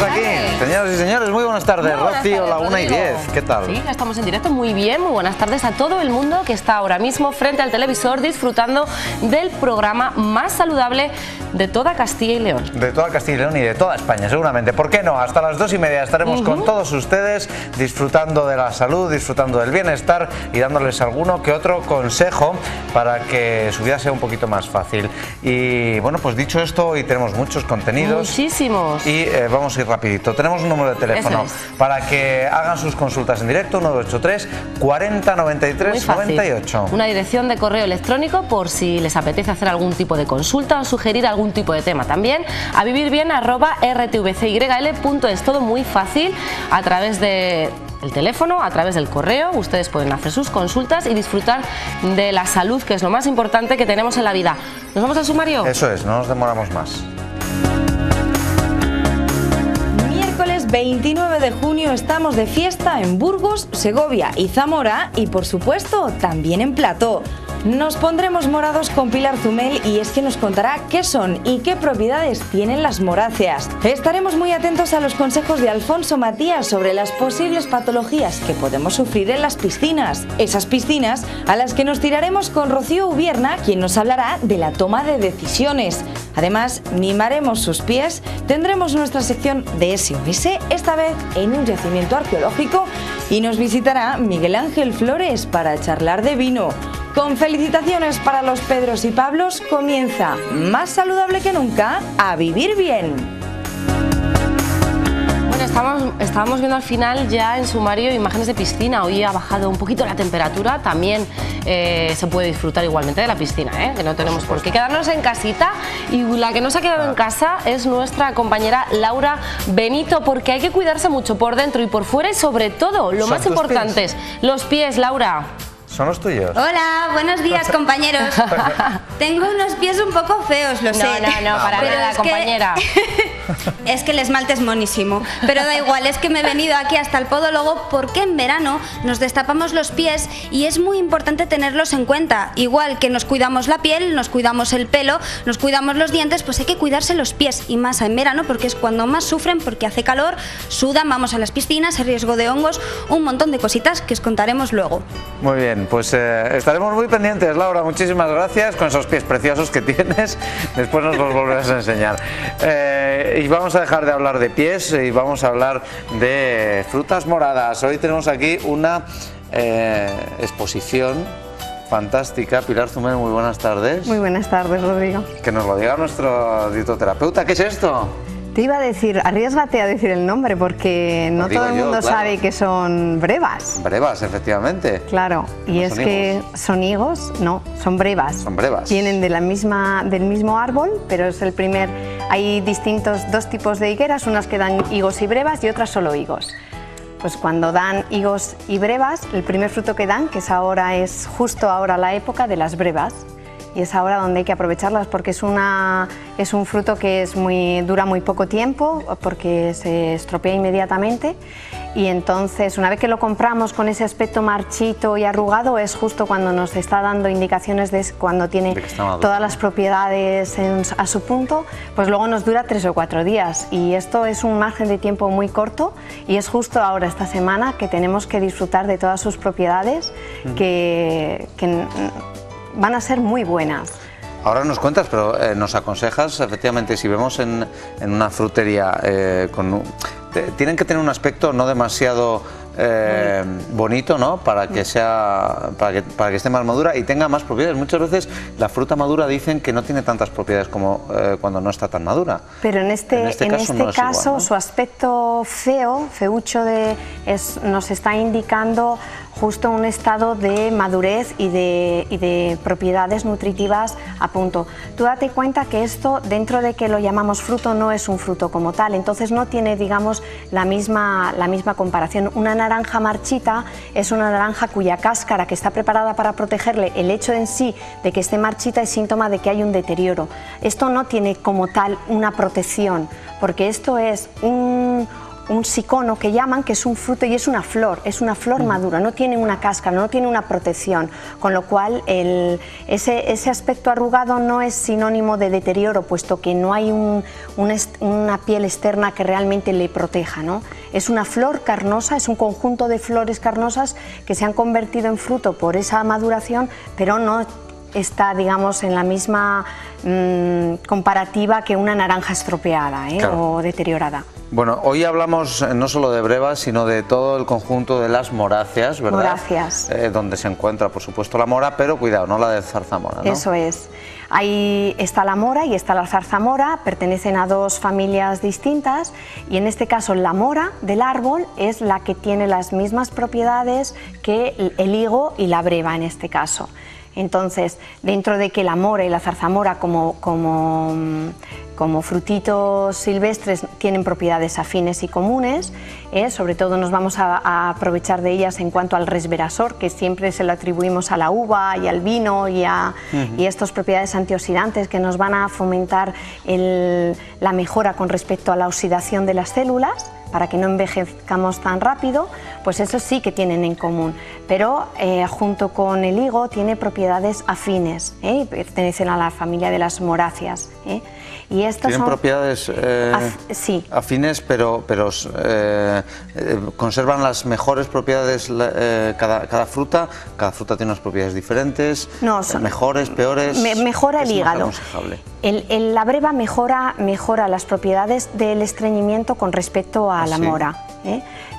estamos aquí, señoras y señores, muy buenas tardes. Rocío, la 1:10, ¿qué tal? Sí, ya estamos en directo, muy bien, muy buenas tardes a todo el mundo que está ahora mismo frente al televisor disfrutando del programa más saludable de toda Castilla y León. De toda Castilla y León y de toda España, seguramente. ¿Por qué no? Hasta las 2:30 estaremos con todos ustedes disfrutando de la salud, disfrutando del bienestar y dándoles alguno que otro consejo para que su vida sea un poquito más fácil. Y bueno, pues dicho esto, hoy tenemos muchos contenidos. Muchísimos. Y vamos a ir rapidito. Tenemos un número de teléfono para que hagan sus consultas en directo, 983 40 93 98. Una dirección de correo electrónico por si les apetece hacer algún tipo de consulta o sugerir algún tipo de tema también, a vivirbien@rtvcyl.es. Todo muy fácil a través de el teléfono, a través del correo. Ustedes pueden hacer sus consultas y disfrutar de la salud, que es lo más importante que tenemos en la vida. ¿Nos vamos al sumario? Eso es, no nos demoramos más. Miércoles 29 de junio estamos de fiesta en Burgos, Segovia y Zamora y por supuesto también en Plató. Nos pondremos morados con Pilar Zumel y es que nos contará qué son y qué propiedades tienen las moráceas. Estaremos muy atentos a los consejos de Alfonso Matías sobre las posibles patologías que podemos sufrir en las piscinas. Esas piscinas a las que nos tiraremos con Rocío Ubierna, quien nos hablará de la toma de decisiones. Además, mimaremos sus pies, tendremos nuestra sección de SOS, esta vez en un yacimiento arqueológico, y nos visitará Miguel Ángel Flores para charlar de vino. Con felicitaciones para los Pedros y Pablos, comienza más saludable que nunca a vivir bien. Bueno, estábamos viendo al final ya en sumario imágenes de piscina. Hoy ha bajado un poquito la temperatura, también se puede disfrutar igualmente de la piscina, que no tenemos por qué quedarnos en casita. Y la que no se ha quedado en casa es nuestra compañera Laura Benito, porque hay que cuidarse mucho por dentro y por fuera y sobre todo, lo más importante es los pies, Laura. ¿Son los tuyos? Hola, buenos días, compañeros. Tengo unos pies un poco feos, lo sé. No, para nada, compañera. Es que el esmalte es monísimo, pero da igual, es que me he venido aquí hasta el podólogo porque en verano nos destapamos los pies y es muy importante tenerlos en cuenta. Igual que nos cuidamos la piel, nos cuidamos el pelo, nos cuidamos los dientes, pues hay que cuidarse los pies y más en verano porque es cuando más sufren, porque hace calor, sudan, vamos a las piscinas, hay riesgo de hongos, un montón de cositas que os contaremos luego. Muy bien, pues estaremos muy pendientes, Laura, muchísimas gracias con esos pies preciosos que tienes, después nos los volverás a enseñar. Y vamos a dejar de hablar de pies y vamos a hablar de frutas moradas. Hoy tenemos aquí una exposición fantástica. Pilar Zumel, muy buenas tardes. Muy buenas tardes, Rodrigo. Que nos lo diga nuestro ditoterapeuta. ¿Qué es esto? Te iba a decir, arriésgate a decir el nombre porque no todo el mundo sabe que son brevas. Brevas, efectivamente. Claro, y es que son higos, no, son brevas. Son brevas. Vienen de del mismo árbol, pero es el primer. Hay dos tipos de higueras, unas que dan higos y brevas y otras solo higos. Pues cuando dan higos y brevas, el primer fruto que dan, que es justo ahora la época de las brevas. Y es ahora donde hay que aprovecharlas porque es un fruto que dura muy poco tiempo porque se estropea inmediatamente, y entonces una vez que lo compramos con ese aspecto marchito y arrugado es justo cuando nos está dando indicaciones de cuando tiene todas las propiedades a su punto, pues luego nos dura 3 o 4 días y esto es un margen de tiempo muy corto y es justo ahora esta semana que tenemos que disfrutar de todas sus propiedades que van a ser muy buenas. Ahora nos cuentas, pero nos aconsejas, efectivamente, si vemos en una frutería, tienen que tener un aspecto no demasiado bonito, ¿no? Para que esté más madura y tenga más propiedades. Muchas veces la fruta madura dicen que no tiene tantas propiedades como cuando no está tan madura. Pero en este caso igual, ¿no? Su aspecto feucho nos está indicando justo un estado de madurez y de propiedades nutritivas a punto. Tú date cuenta que esto, dentro de que lo llamamos fruto, no es un fruto como tal, entonces no tiene, digamos, la misma comparación. Una naranja marchita es una naranja cuya cáscara, que está preparada para protegerle, el hecho en sí de que esté marchita es síntoma de que hay un deterioro. Esto no tiene como tal una protección, porque esto es un sicono que llaman, que es un fruto y es una flor madura, no tiene una cáscara, no tiene una protección, con lo cual ese aspecto arrugado no es sinónimo de deterioro, puesto que no hay una piel externa que realmente le proteja, ¿no? Es una flor carnosa, es un conjunto de flores carnosas que se han convertido en fruto por esa maduración, pero no está, digamos, en la misma comparativa que una naranja estropeada, claro, o deteriorada. Bueno, hoy hablamos no solo de brevas, sino de todo el conjunto de las moráceas, ¿verdad? Moráceas. Donde se encuentra, por supuesto, la mora, pero cuidado, no la de zarzamora, ¿no? Eso es. Ahí está la mora y está la zarzamora, pertenecen a dos familias distintas y en este caso la mora del árbol es la que tiene las mismas propiedades que el higo y la breva en este caso. Entonces, dentro de que la mora y la zarzamora como frutitos silvestres tienen propiedades afines y comunes, sobre todo nos vamos a aprovechar de ellas en cuanto al resverasor, que siempre se lo atribuimos a la uva y al vino y estas propiedades antioxidantes que nos van a fomentar la mejora con respecto a la oxidación de las células, para que no envejezcamos tan rápido, pues eso sí que tienen en común, pero junto con el higo tiene propiedades afines, pertenecen a la familia de las moráceas. Y estas tienen propiedades sí, afines, pero conservan las mejores propiedades cada fruta. Cada fruta tiene unas propiedades diferentes, no, mejores, peores. Mejora el hígado. La breva mejora las propiedades del estreñimiento con respecto a la mora,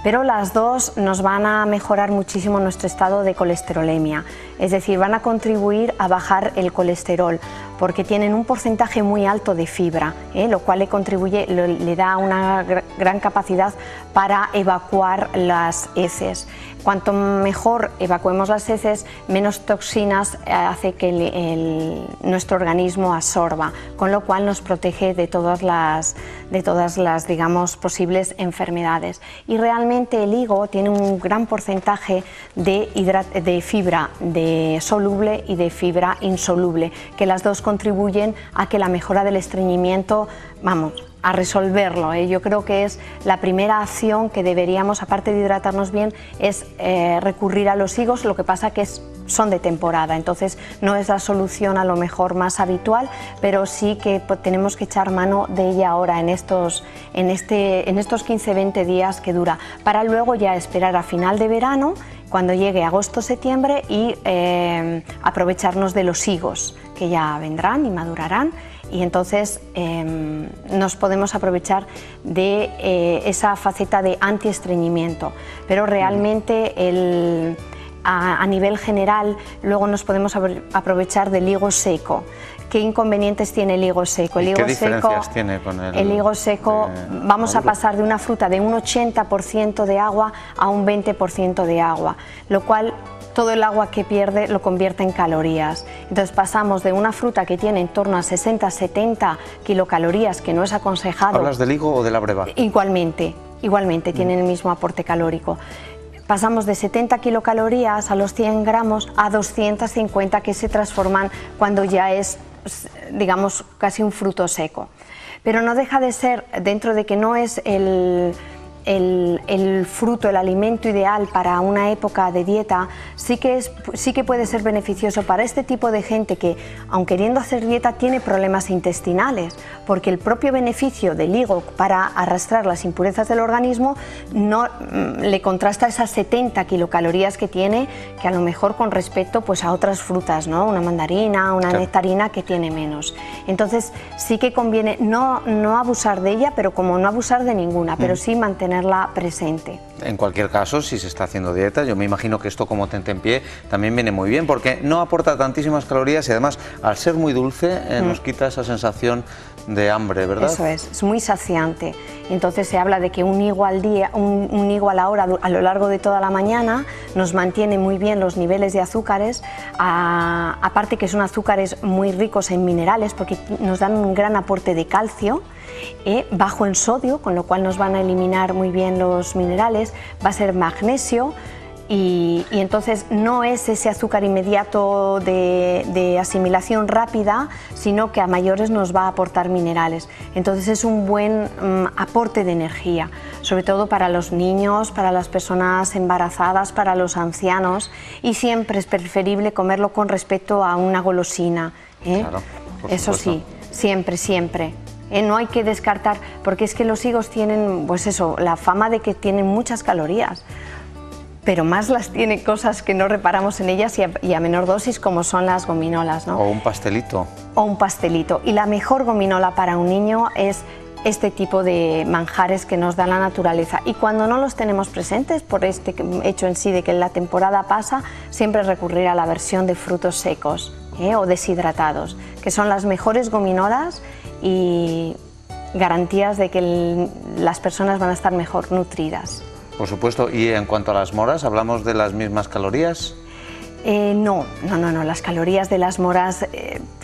pero las dos nos van a mejorar muchísimo nuestro estado de colesterolemia, es decir, van a contribuir a bajar el colesterol porque tienen un porcentaje muy alto de fibra, lo cual le da una gran capacidad para evacuar las heces. Cuanto mejor evacuemos las heces, menos toxinas hace que nuestro organismo absorba, con lo cual nos protege de todas las digamos, posibles enfermedades. Y realmente el higo tiene un gran porcentaje de fibra soluble y de fibra insoluble, que las dos contribuyen a que la mejora del estreñimiento, vamos, a resolverlo. Yo creo que es la primera acción que deberíamos, aparte de hidratarnos bien, es recurrir a los higos. Lo que pasa que son de temporada, entonces no es la solución a lo mejor más habitual, pero sí que tenemos que echar mano de ella ahora en estos 15-20 días que dura, para luego ya esperar a final de verano, cuando llegue agosto-septiembre, y aprovecharnos de los higos que ya vendrán y madurarán. Y entonces nos podemos aprovechar de esa faceta de antiestreñimiento, pero realmente a nivel general luego nos podemos aprovechar del higo seco. ¿Qué inconvenientes tiene el higo seco? ¿Qué diferencias tiene con el higo seco? Vamos a pasar de una fruta de un 80% de agua a un 20% de agua, lo cual todo el agua que pierde lo convierte en calorías. Entonces pasamos de una fruta que tiene en torno a 60-70 kilocalorías, que no es aconsejado. ¿Hablas del higo o de la breva? Igualmente tienen el mismo aporte calórico. Pasamos de 70 kilocalorías a los 100 gramos a 250, que se transforman cuando ya es, digamos, casi un fruto seco. Pero no deja de ser, dentro de que no es el fruto, el alimento ideal para una época de dieta, sí que puede ser beneficioso para este tipo de gente que, aun queriendo hacer dieta, tiene problemas intestinales, porque el propio beneficio del higo para arrastrar las impurezas del organismo no le contrasta esas 70 kilocalorías que tiene, que a lo mejor con respecto pues a otras frutas, ¿no? Una mandarina, una nectarina, que tiene menos. Entonces sí que conviene no abusar de ella, pero como no abusar de ninguna, pero sí mantenerla presente. En cualquier caso, si se está haciendo dieta, yo me imagino que esto como tentempié también viene muy bien, porque no aporta tantísimas calorías y además, al ser muy dulce, nos quita esa sensación de hambre, ¿verdad? Eso es muy saciante. Entonces se habla de que un higo al día, un higo a la hora, a lo largo de toda la mañana, nos mantiene muy bien los niveles de azúcares, aparte que son azúcares muy ricos en minerales, porque nos dan un gran aporte de calcio, bajo en sodio, con lo cual nos van a eliminar muy bien los minerales, va a ser magnesio, y entonces no es ese azúcar inmediato de asimilación rápida, sino que a mayores nos va a aportar minerales. Entonces es un buen aporte de energía, sobre todo para los niños, para las personas embarazadas, para los ancianos, y siempre es preferible comerlo con respecto a una golosina, ¿eh? Claro, por eso supuesto. sí, siempre, siempre. No hay que descartar, porque es que los higos tienen, pues eso, la fama de que tienen muchas calorías, pero más las tiene cosas que no reparamos en ellas y a menor dosis, como son las gominolas, ¿no? O un pastelito. O un pastelito. Y la mejor gominola para un niño es este tipo de manjares que nos da la naturaleza. Y cuando no los tenemos presentes, por este hecho en sí de que la temporada pasa, siempre recurrir a la versión de frutos secos, o deshidratados, que son las mejores gominolas y garantías de que las personas van a estar mejor nutridas. Por supuesto. Y en cuanto a las moras, ¿hablamos de las mismas calorías? No, las calorías de las moras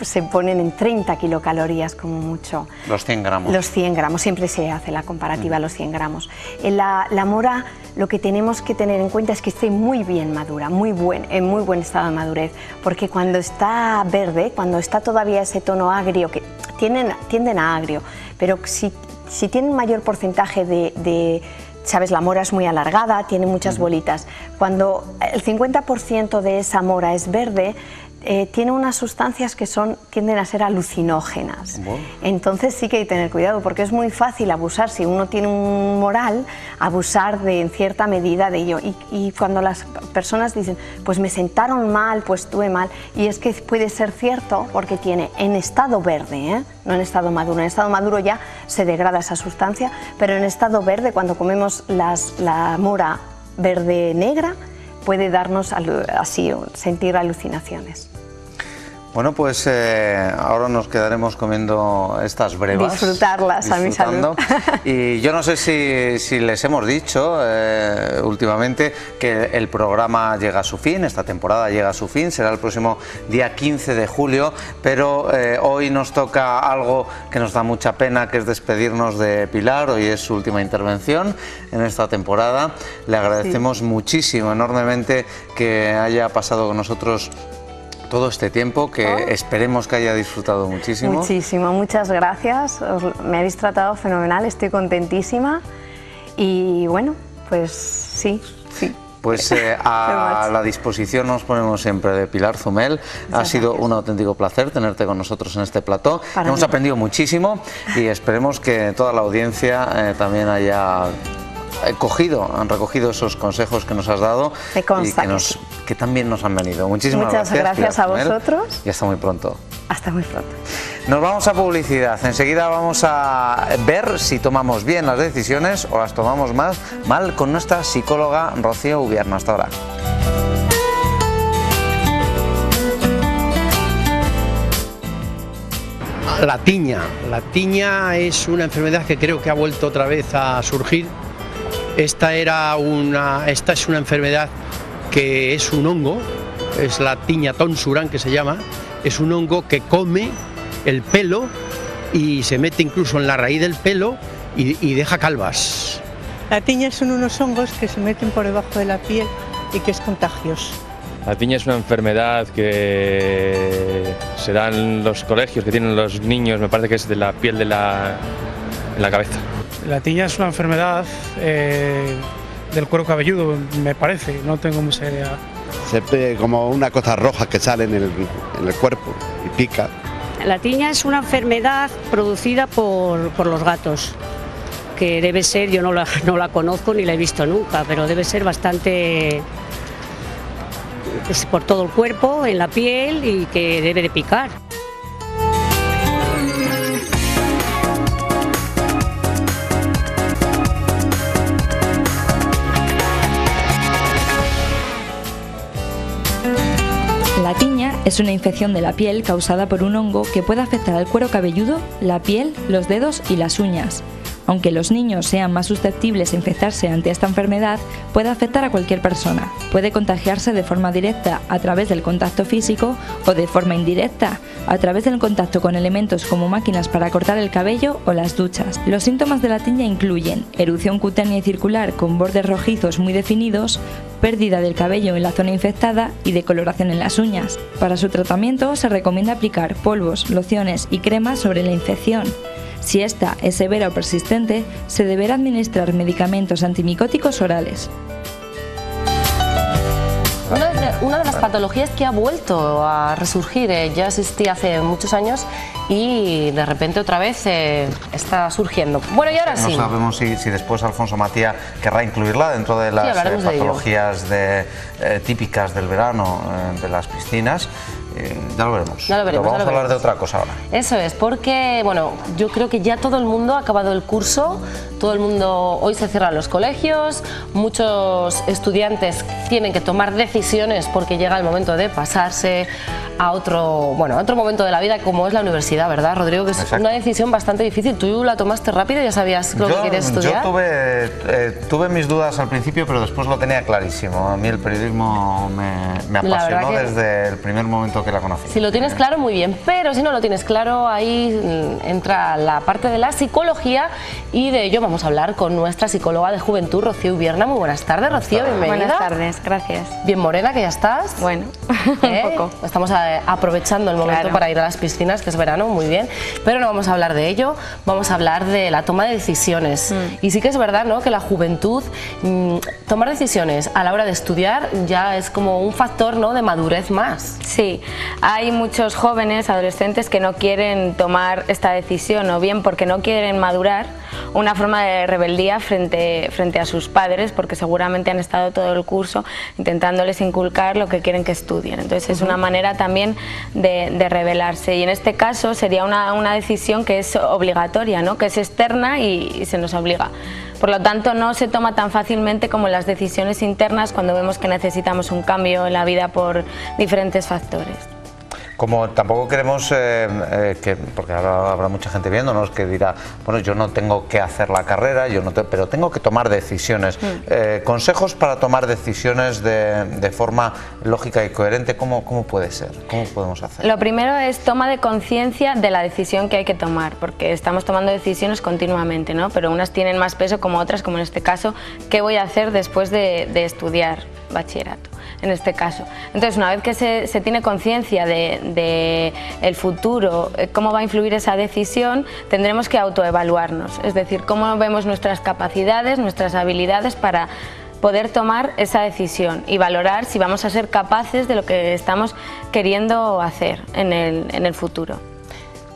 se ponen en 30 kilocalorías como mucho. Los 100 gramos. Los 100 gramos, siempre se hace la comparativa a los 100 gramos. La mora, lo que tenemos que tener en cuenta es que esté muy bien madura, en muy buen estado de madurez, porque cuando está verde, cuando está todavía ese tono agrio, que tienden a agrio, pero si tienen mayor porcentaje ¿sabes? La mora es muy alargada, tiene muchas bolitas. Cuando el 50% de esa mora es verde, tiene unas sustancias que tienden a ser alucinógenas. Bueno. Entonces sí que hay que tener cuidado, porque es muy fácil abusar, si uno tiene un moral, abusar en cierta medida de ello. Y cuando las personas dicen, pues me sentaron mal, pues estuve mal, y es que puede ser cierto, porque tiene en estado verde, no en estado maduro. En estado maduro ya se degrada esa sustancia, pero en estado verde, cuando comemos la mora verde negra, puede darnos así sentir alucinaciones. Bueno, pues ahora nos quedaremos comiendo estas brevas. Disfrutarlas a mi salud. Y yo no sé si les hemos dicho últimamente que el programa llega a su fin, esta temporada llega a su fin, será el próximo día 15 de julio, pero hoy nos toca algo que nos da mucha pena, que es despedirnos de Pilar. Hoy es su última intervención en esta temporada. Le agradecemos muchísimo, enormemente, que haya pasado con nosotros todo este tiempo, que esperemos que haya disfrutado muchísimo. Muchísimo, muchas gracias, me habéis tratado fenomenal, estoy contentísima y bueno, pues sí. Pues a la disposición nos ponemos siempre de Pilar Zumel. Ha sido un auténtico placer tenerte con nosotros en este plató. Hemos aprendido muchísimo y esperemos que toda la audiencia también haya han recogido esos consejos que nos has dado y que también nos han venido. Muchísimas gracias. Muchas gracias a vosotros. Y hasta muy pronto. Hasta muy pronto. Nos vamos a publicidad. Enseguida vamos a ver si tomamos bien las decisiones o las tomamos mal con nuestra psicóloga Rocío Ubierno. Hasta ahora. La tiña. La tiña es una enfermedad que creo que ha vuelto otra vez a surgir. Esta es una enfermedad que es un hongo, es la tiña tonsuran que se llama, es un hongo que come el pelo y se mete incluso en la raíz del pelo y deja calvas. La tiña son unos hongos que se meten por debajo de la piel y que es contagioso. La tiña es una enfermedad que se da en los colegios, que tienen los niños, me parece que es de la piel en la cabeza. La tiña es una enfermedad del cuero cabelludo, me parece, no tengo mucha idea. Se ve como una cosa roja que sale en el cuerpo y pica. La tiña es una enfermedad producida por los gatos, que debe ser, yo no la conozco ni la he visto nunca, pero debe ser bastante por todo el cuerpo, en la piel, y que debe de picar. La tiña es una infección de la piel causada por un hongo que puede afectar al cuero cabelludo, la piel, los dedos y las uñas. Aunque los niños sean más susceptibles a infectarse ante esta enfermedad, puede afectar a cualquier persona. Puede contagiarse de forma directa a través del contacto físico o de forma indirecta a través del contacto con elementos como máquinas para cortar el cabello o las duchas. Los síntomas de la tiña incluyen erupción cutánea y circular con bordes rojizos muy definidos, pérdida del cabello en la zona infectada y decoloración en las uñas. Para su tratamiento se recomienda aplicar polvos, lociones y cremas sobre la infección. Si esta es severa o persistente, se deberá administrar medicamentos antimicóticos orales. Una de las patologías que ha vuelto a resurgir, ya existía hace muchos años y de repente otra vez está surgiendo. Bueno, y ahora sí. No sabemos si después Alfonso Matía querrá incluirla dentro de las patologías típicas del verano de las piscinas. Ya lo veremos. Pero vamos a hablar de otra cosa ahora. Eso es, porque bueno, yo creo que ya todo el mundo ha acabado el curso, todo el mundo, hoy se cierran los colegios, muchos estudiantes tienen que tomar decisiones porque llega el momento de pasarse a otro momento de la vida como es la universidad, ¿verdad, Rodrigo? Que es una decisión bastante difícil. ¿Tú la tomaste rápido? ¿Ya sabías lo que querías estudiar? Yo tuve mis dudas al principio, pero después lo tenía clarísimo. A mí el periodismo me apasionó desde el primer momento que la conocí. Si lo tienes claro, muy bien, pero si no lo tienes claro, ahí entra la parte de la psicología y de ello vamos a hablar con nuestra psicóloga de juventud, Rocío Ubierna. Muy buenas tardes, Rocío, bienvenida. Buenas tardes, gracias. Bien morena que ya estás. Bueno, un poco. Estamos aprovechando el momento para ir a las piscinas, que es verano, muy bien, pero no vamos a hablar de ello, vamos a hablar de la toma de decisiones. Y sí que es verdad, ¿no?, que la juventud, tomar decisiones a la hora de estudiar ya es como un factor, ¿no?, de madurez más. Sí, hay muchos jóvenes, adolescentes que no quieren tomar esta decisión, o bien porque no quieren madurar, una forma de rebeldía frente a sus padres, porque seguramente han estado todo el curso intentándoles inculcar lo que quieren que estudien. Entonces es una manera también de rebelarse, y en este caso sería una decisión que es obligatoria, ¿no?, que es externa y se nos obliga. Por lo tanto, no se toma tan fácilmente como las decisiones internas cuando vemos que necesitamos un cambio en la vida por diferentes factores. Como tampoco queremos porque ahora habrá mucha gente viéndonos que dirá, bueno, yo no tengo que hacer la carrera, pero tengo que tomar decisiones. Consejos para tomar decisiones de forma lógica y coherente, ¿cómo puede ser? ¿Cómo podemos hacer? Lo primero es toma de conciencia de la decisión que hay que tomar, porque estamos tomando decisiones continuamente, ¿no? Pero unas tienen más peso como otras, como en este caso, ¿qué voy a hacer después de estudiar bachillerato? En este caso. Entonces, una vez que se tiene conciencia de el futuro, cómo va a influir esa decisión, tendremos que autoevaluarnos, es decir, cómo vemos nuestras capacidades, nuestras habilidades para poder tomar esa decisión y valorar si vamos a ser capaces de lo que estamos queriendo hacer en el futuro.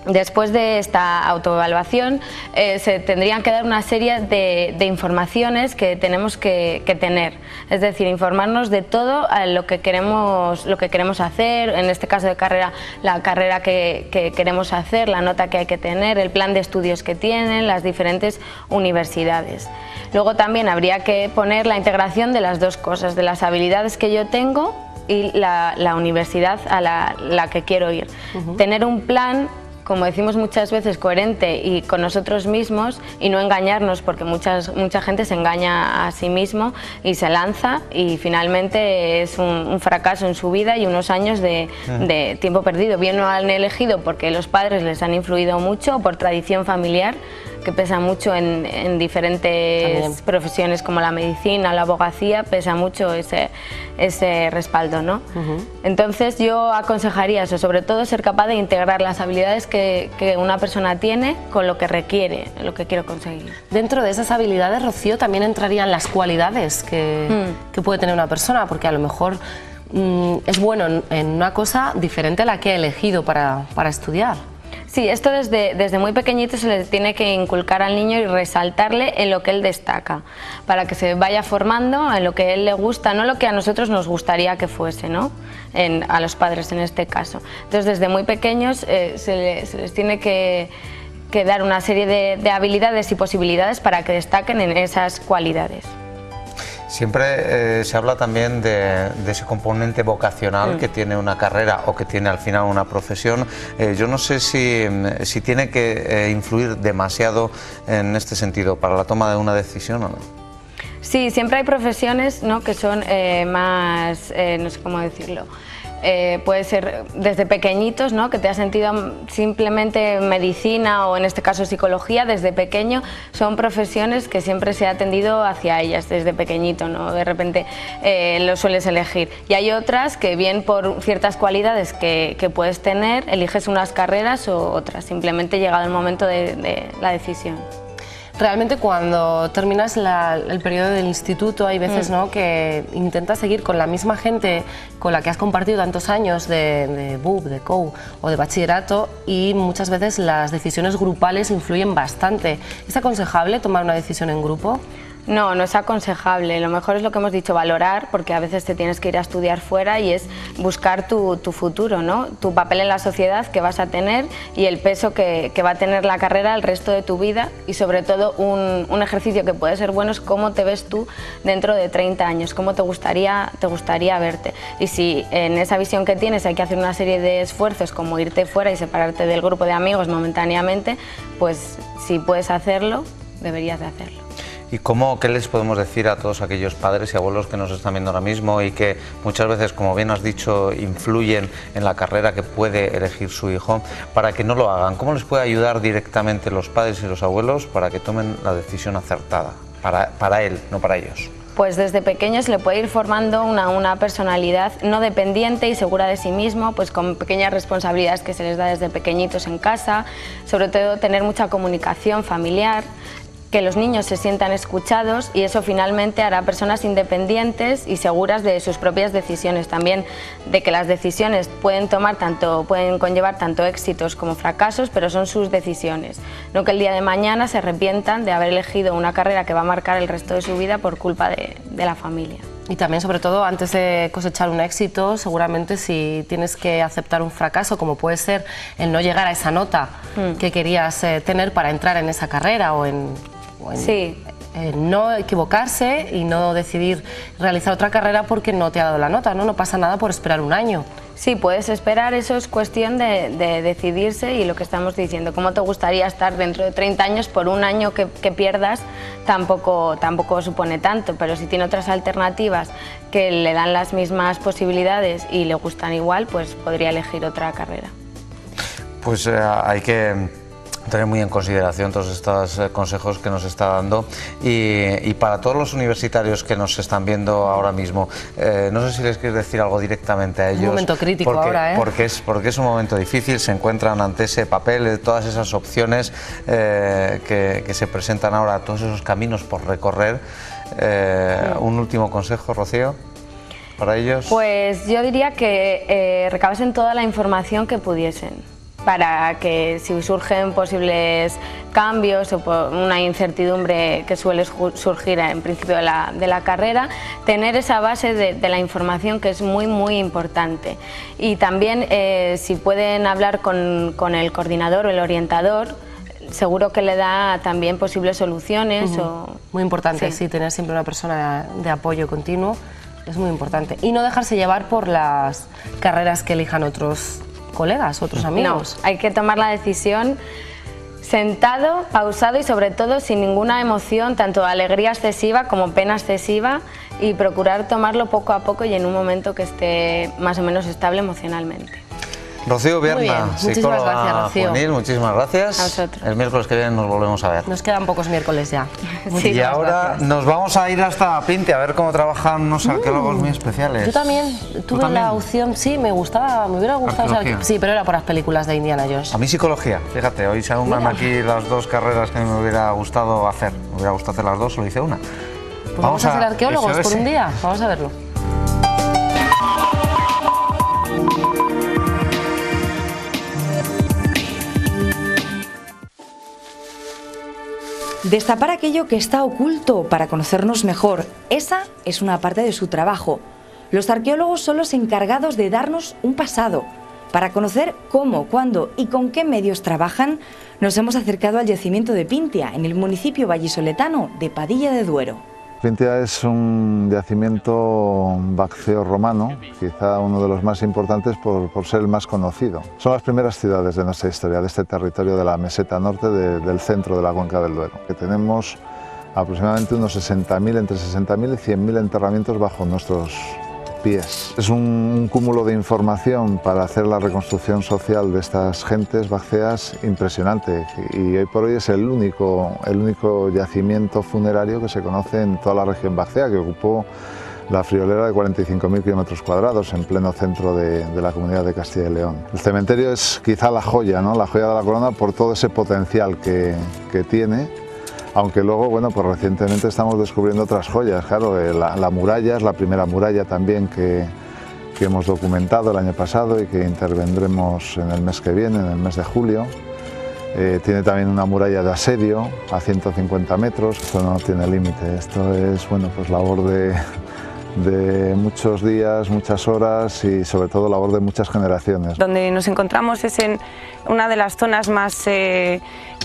Después de esta autoevaluación se tendrían que dar una serie de informaciones que tenemos que tener, es decir, informarnos de todo lo que queremos hacer, en este caso de carrera, la carrera que queremos hacer, la nota que hay que tener, el plan de estudios que tienen las diferentes universidades. Luego también habría que poner la integración de las dos cosas, de las habilidades que yo tengo y la universidad a la que quiero ir. Tener un plan, como decimos muchas veces, coherente y con nosotros mismos, y no engañarnos, porque mucha gente se engaña a sí mismo y se lanza y finalmente es un fracaso en su vida y unos años de tiempo perdido. Bien lo han elegido porque los padres les han influido mucho, o por tradición familiar, que pesa mucho en diferentes profesiones como la medicina, la abogacía, pesa mucho ese respaldo, ¿no? Entonces yo aconsejaría eso, sobre todo ser capaz de integrar las habilidades que una persona tiene con lo que requiere, lo que quiero conseguir. Dentro de esas habilidades, Rocío, también entrarían las cualidades que puede tener una persona, porque a lo mejor es bueno en una cosa diferente a la que ha elegido para estudiar. Sí, esto desde muy pequeñito se le tiene que inculcar al niño y resaltarle en lo que él destaca, para que se vaya formando en lo que a él le gusta, no lo que a nosotros nos gustaría que fuese, ¿no? A los padres en este caso. Entonces, desde muy pequeños se les tiene que dar una serie de habilidades y posibilidades para que destaquen en esas cualidades. Siempre se habla también de ese componente vocacional que tiene una carrera o que tiene al final una profesión. Yo no sé si tiene que influir demasiado en este sentido para la toma de una decisión o no. Sí, siempre hay profesiones, ¿no?, que son más, no sé cómo decirlo, puede ser desde pequeñitos, ¿no? Que te has sentido simplemente medicina o en este caso psicología desde pequeño, son profesiones que siempre se ha tendido hacia ellas desde pequeñito, ¿no? De repente lo sueles elegir. Y hay otras que bien por ciertas cualidades que puedes tener, eliges unas carreras o otras, simplemente llegado el momento de la decisión. Realmente cuando terminas el periodo del instituto hay veces ¿no? que intentas seguir con la misma gente con la que has compartido tantos años de BUP, de COU o de bachillerato, y muchas veces las decisiones grupales influyen bastante. ¿Es aconsejable tomar una decisión en grupo? No, no es aconsejable. Lo mejor es lo que hemos dicho, valorar, porque a veces te tienes que ir a estudiar fuera y es buscar tu futuro, ¿no? Tu papel en la sociedad que vas a tener y el peso que va a tener la carrera el resto de tu vida, y sobre todo un ejercicio que puede ser bueno es cómo te ves tú dentro de 30 años, cómo te gustaría verte. Y si en esa visión que tienes hay que hacer una serie de esfuerzos como irte fuera y separarte del grupo de amigos momentáneamente, pues si puedes hacerlo, deberías de hacerlo. ¿Y qué les podemos decir a todos aquellos padres y abuelos que nos están viendo ahora mismo y que muchas veces, como bien has dicho, influyen en la carrera que puede elegir su hijo, para que no lo hagan? ¿Cómo les puede ayudar directamente los padres y los abuelos para que tomen la decisión acertada? Para él, no para ellos. Pues desde pequeños le puede ir formando una personalidad no dependiente y segura de sí mismo, pues con pequeñas responsabilidades que se les da desde pequeñitos en casa, sobre todo tener mucha comunicación familiar, que los niños se sientan escuchados, y eso finalmente hará personas independientes y seguras de sus propias decisiones, también de que las decisiones pueden conllevar tanto éxitos como fracasos, pero son sus decisiones, no que el día de mañana se arrepientan de haber elegido una carrera que va a marcar el resto de su vida por culpa de la familia. Y también, sobre todo, antes de cosechar un éxito, seguramente si tienes que aceptar un fracaso, como puede ser el no llegar a esa nota que querías tener para entrar en esa carrera, o en no equivocarse y no decidir realizar otra carrera porque no te ha dado la nota, ¿no? No pasa nada por esperar un año. Sí, puedes esperar, eso es cuestión de decidirse, y lo que estamos diciendo, cómo te gustaría estar dentro de 30 años, por un año que pierdas tampoco supone tanto, pero si tiene otras alternativas que le dan las mismas posibilidades y le gustan igual, pues podría elegir otra carrera. Pues hay que tener muy en consideración todos estos consejos que nos está dando, y para todos los universitarios que nos están viendo ahora mismo, no sé si les quieres decir algo directamente a ellos. Un momento crítico ahora, porque es un momento difícil, se encuentran ante ese papel, todas esas opciones que se presentan ahora, todos esos caminos por recorrer. Un último consejo, Rocío, para ellos. Pues yo diría que recabasen toda la información que pudiesen, para que si surgen posibles cambios o una incertidumbre que suele surgir en principio de la carrera, tener esa base de la información, que es muy muy importante. Y también si pueden hablar con el coordinador o el orientador, seguro que le da también posibles soluciones. Muy importante, sí, tener siempre una persona de apoyo continuo es muy importante. Y no dejarse llevar por las carreras que elijan otros colegas, otros amigos. No, hay que tomar la decisión sentado, pausado y sobre todo sin ninguna emoción, tanto alegría excesiva como pena excesiva, y procurar tomarlo poco a poco y en un momento que esté más o menos estable emocionalmente. Rocío Vierna, psicóloga juvenil, muchísimas gracias. A vosotros. El miércoles que viene nos volvemos a ver. Nos quedan pocos miércoles ya. Sí. Y ahora nos vamos a ir hasta Pinte a ver cómo trabajan unos arqueólogos muy especiales. Yo también tuve la opción, sí, me hubiera gustado ser, sí, pero era por las películas de Indiana Jones. A mí psicología, fíjate, hoy se unan aquí las dos carreras que me hubiera gustado hacer. Me hubiera gustado hacer las dos, solo hice una. Pues vamos a ser arqueólogos por un día, vamos a verlo. Destapar aquello que está oculto para conocernos mejor, esa es una parte de su trabajo. Los arqueólogos son los encargados de darnos un pasado. Para conocer cómo, cuándo y con qué medios trabajan, nos hemos acercado al yacimiento de Pintia, en el municipio vallisoletano de Padilla de Duero. Pintia es un yacimiento vácteo romano, quizá uno de los más importantes por ser el más conocido. Son las primeras ciudades de nuestra historia, de este territorio de la meseta norte del centro de la cuenca del Duero, que tenemos aproximadamente unos 60.000, entre 60.000 y 100.000 enterramientos bajo nuestros pies. Es un cúmulo de información para hacer la reconstrucción social de estas gentes bacceas impresionante, y hoy por hoy es el único yacimiento funerario que se conoce en toda la región bacea, que ocupó la friolera de 45.000 kilómetros cuadrados en pleno centro de la comunidad de Castilla y León. El cementerio es quizá la joya, ¿no? La joya de la corona por todo ese potencial que tiene, aunque luego, bueno, pues recientemente estamos descubriendo otras joyas. Claro, la muralla es la primera muralla también que hemos documentado el año pasado y que intervendremos en el mes que viene, en el mes de julio. Tiene también una muralla de asedio a 150 metros, esto no tiene límite, esto es, bueno, pues labor de muchos días, muchas horas y sobre todo labor de muchas generaciones. Donde nos encontramos es en una de las zonas más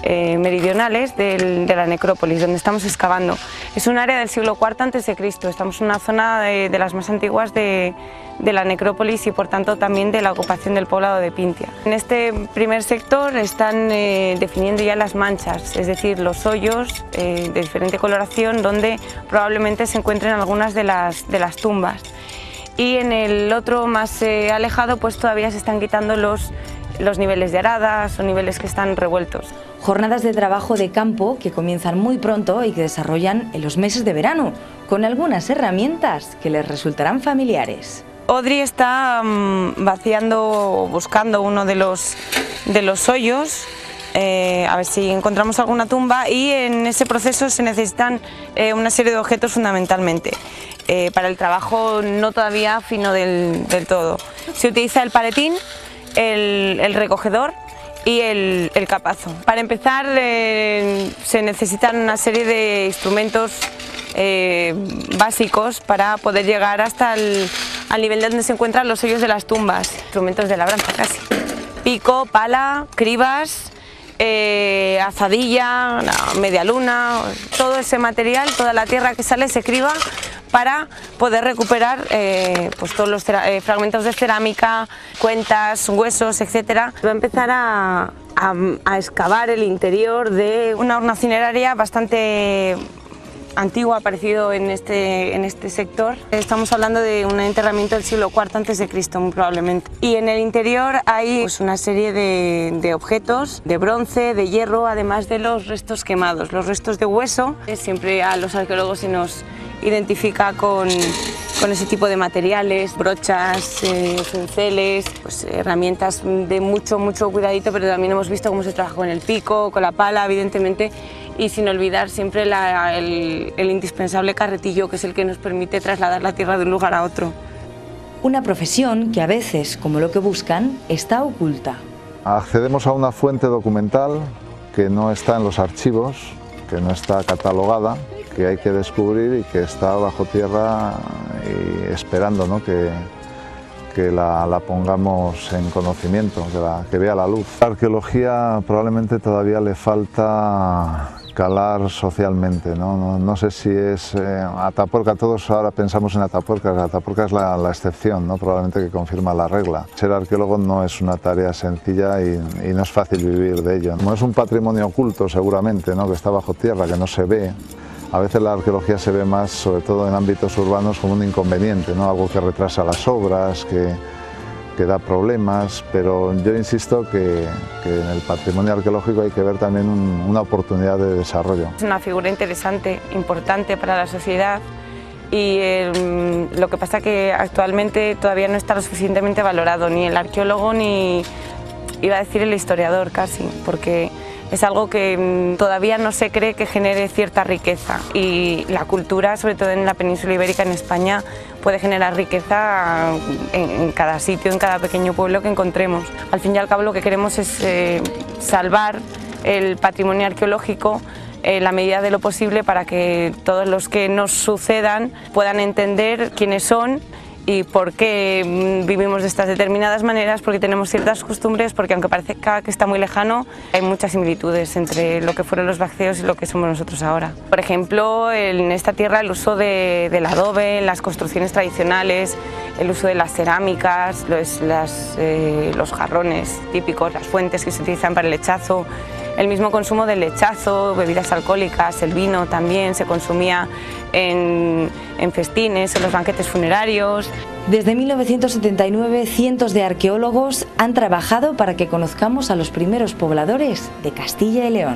meridionales de la necrópolis, donde estamos excavando. Es un área del siglo IV a.C., estamos en una zona de las más antiguas de la necrópolis y por tanto también de la ocupación del poblado de Pintia. En este primer sector están definiendo ya las manchas, es decir, los hoyos de diferente coloración donde probablemente se encuentren algunas de las tumbas. Y en el otro más alejado pues todavía se están quitando los niveles de aradas o niveles que están revueltos. Jornadas de trabajo de campo que comienzan muy pronto y que desarrollan en los meses de verano, con algunas herramientas que les resultarán familiares. Audrey está vaciando, buscando uno de los hoyos, a ver si encontramos alguna tumba, y en ese proceso se necesitan una serie de objetos fundamentalmente. Para el trabajo no todavía fino del todo. Se utiliza el paletín, el recogedor y el capazo. Para empezar se necesitan una serie de instrumentos básicos para poder llegar hasta al nivel donde se encuentran los hoyos de las tumbas. Instrumentos de labranza casi. Pico, pala, cribas, azadilla, media luna, todo ese material, toda la tierra que sale se criba para poder recuperar pues todos los fragmentos de cerámica, cuentas, huesos, etc. Va a empezar a excavar el interior de una urna cineraria bastante antigua, aparecido en este sector. Estamos hablando de un enterramiento del siglo IV a.C., muy probablemente. Y en el interior hay pues una serie de objetos de bronce, de hierro, además de los restos quemados, los restos de hueso. Siempre a los arqueólogos se nos identifica con ese tipo de materiales, brochas, cinceles, pues herramientas de mucho cuidadito, pero también hemos visto cómo se trabaja con el pico, con la pala, evidentemente, y sin olvidar siempre el indispensable carretillo, que es el que nos permite trasladar la tierra de un lugar a otro. Una profesión que a veces, como lo que buscan, está oculta. Accedemos a una fuente documental que no está en los archivos, que no está catalogada, que hay que descubrir y que está bajo tierra y esperando, ¿no?, que la pongamos en conocimiento, que vea la luz. La arqueología probablemente todavía le falta calar socialmente, ¿no? No sé si es Atapuerca, todos ahora pensamos en Atapuerca es la excepción, ¿no?, probablemente, que confirma la regla. Ser arqueólogo no es una tarea sencilla y no es fácil vivir de ello. No es un patrimonio oculto seguramente, ¿no?, que está bajo tierra, que no se ve. A veces la arqueología se ve más, sobre todo en ámbitos urbanos, como un inconveniente, ¿no?, algo que retrasa las obras, que da problemas, pero yo insisto que en el patrimonio arqueológico hay que ver también una oportunidad de desarrollo. Es una figura interesante, importante para la sociedad, y lo que pasa que actualmente todavía no está lo suficientemente valorado, ni el arqueólogo ni, iba a decir, el historiador casi, porque es algo que todavía no se cree que genere cierta riqueza, y la cultura, sobre todo en la península ibérica, en España, puede generar riqueza en cada sitio, en cada pequeño pueblo que encontremos. Al fin y al cabo lo que queremos es salvar el patrimonio arqueológico en la medida de lo posible, para que todos los que nos sucedan puedan entender quiénes son y por qué vivimos de estas determinadas maneras, porque tenemos ciertas costumbres, porque aunque parezca que está muy lejano, hay muchas similitudes entre lo que fueron los bacceos y lo que somos nosotros ahora. Por ejemplo, en esta tierra el uso del adobe, en las construcciones tradicionales, el uso de las cerámicas, los jarrones típicos, las fuentes que se utilizan para el lechazo, el mismo consumo del lechazo, bebidas alcohólicas, el vino también se consumía en festines, en los banquetes funerarios. Desde 1979, cientos de arqueólogos han trabajado para que conozcamos a los primeros pobladores de Castilla y León.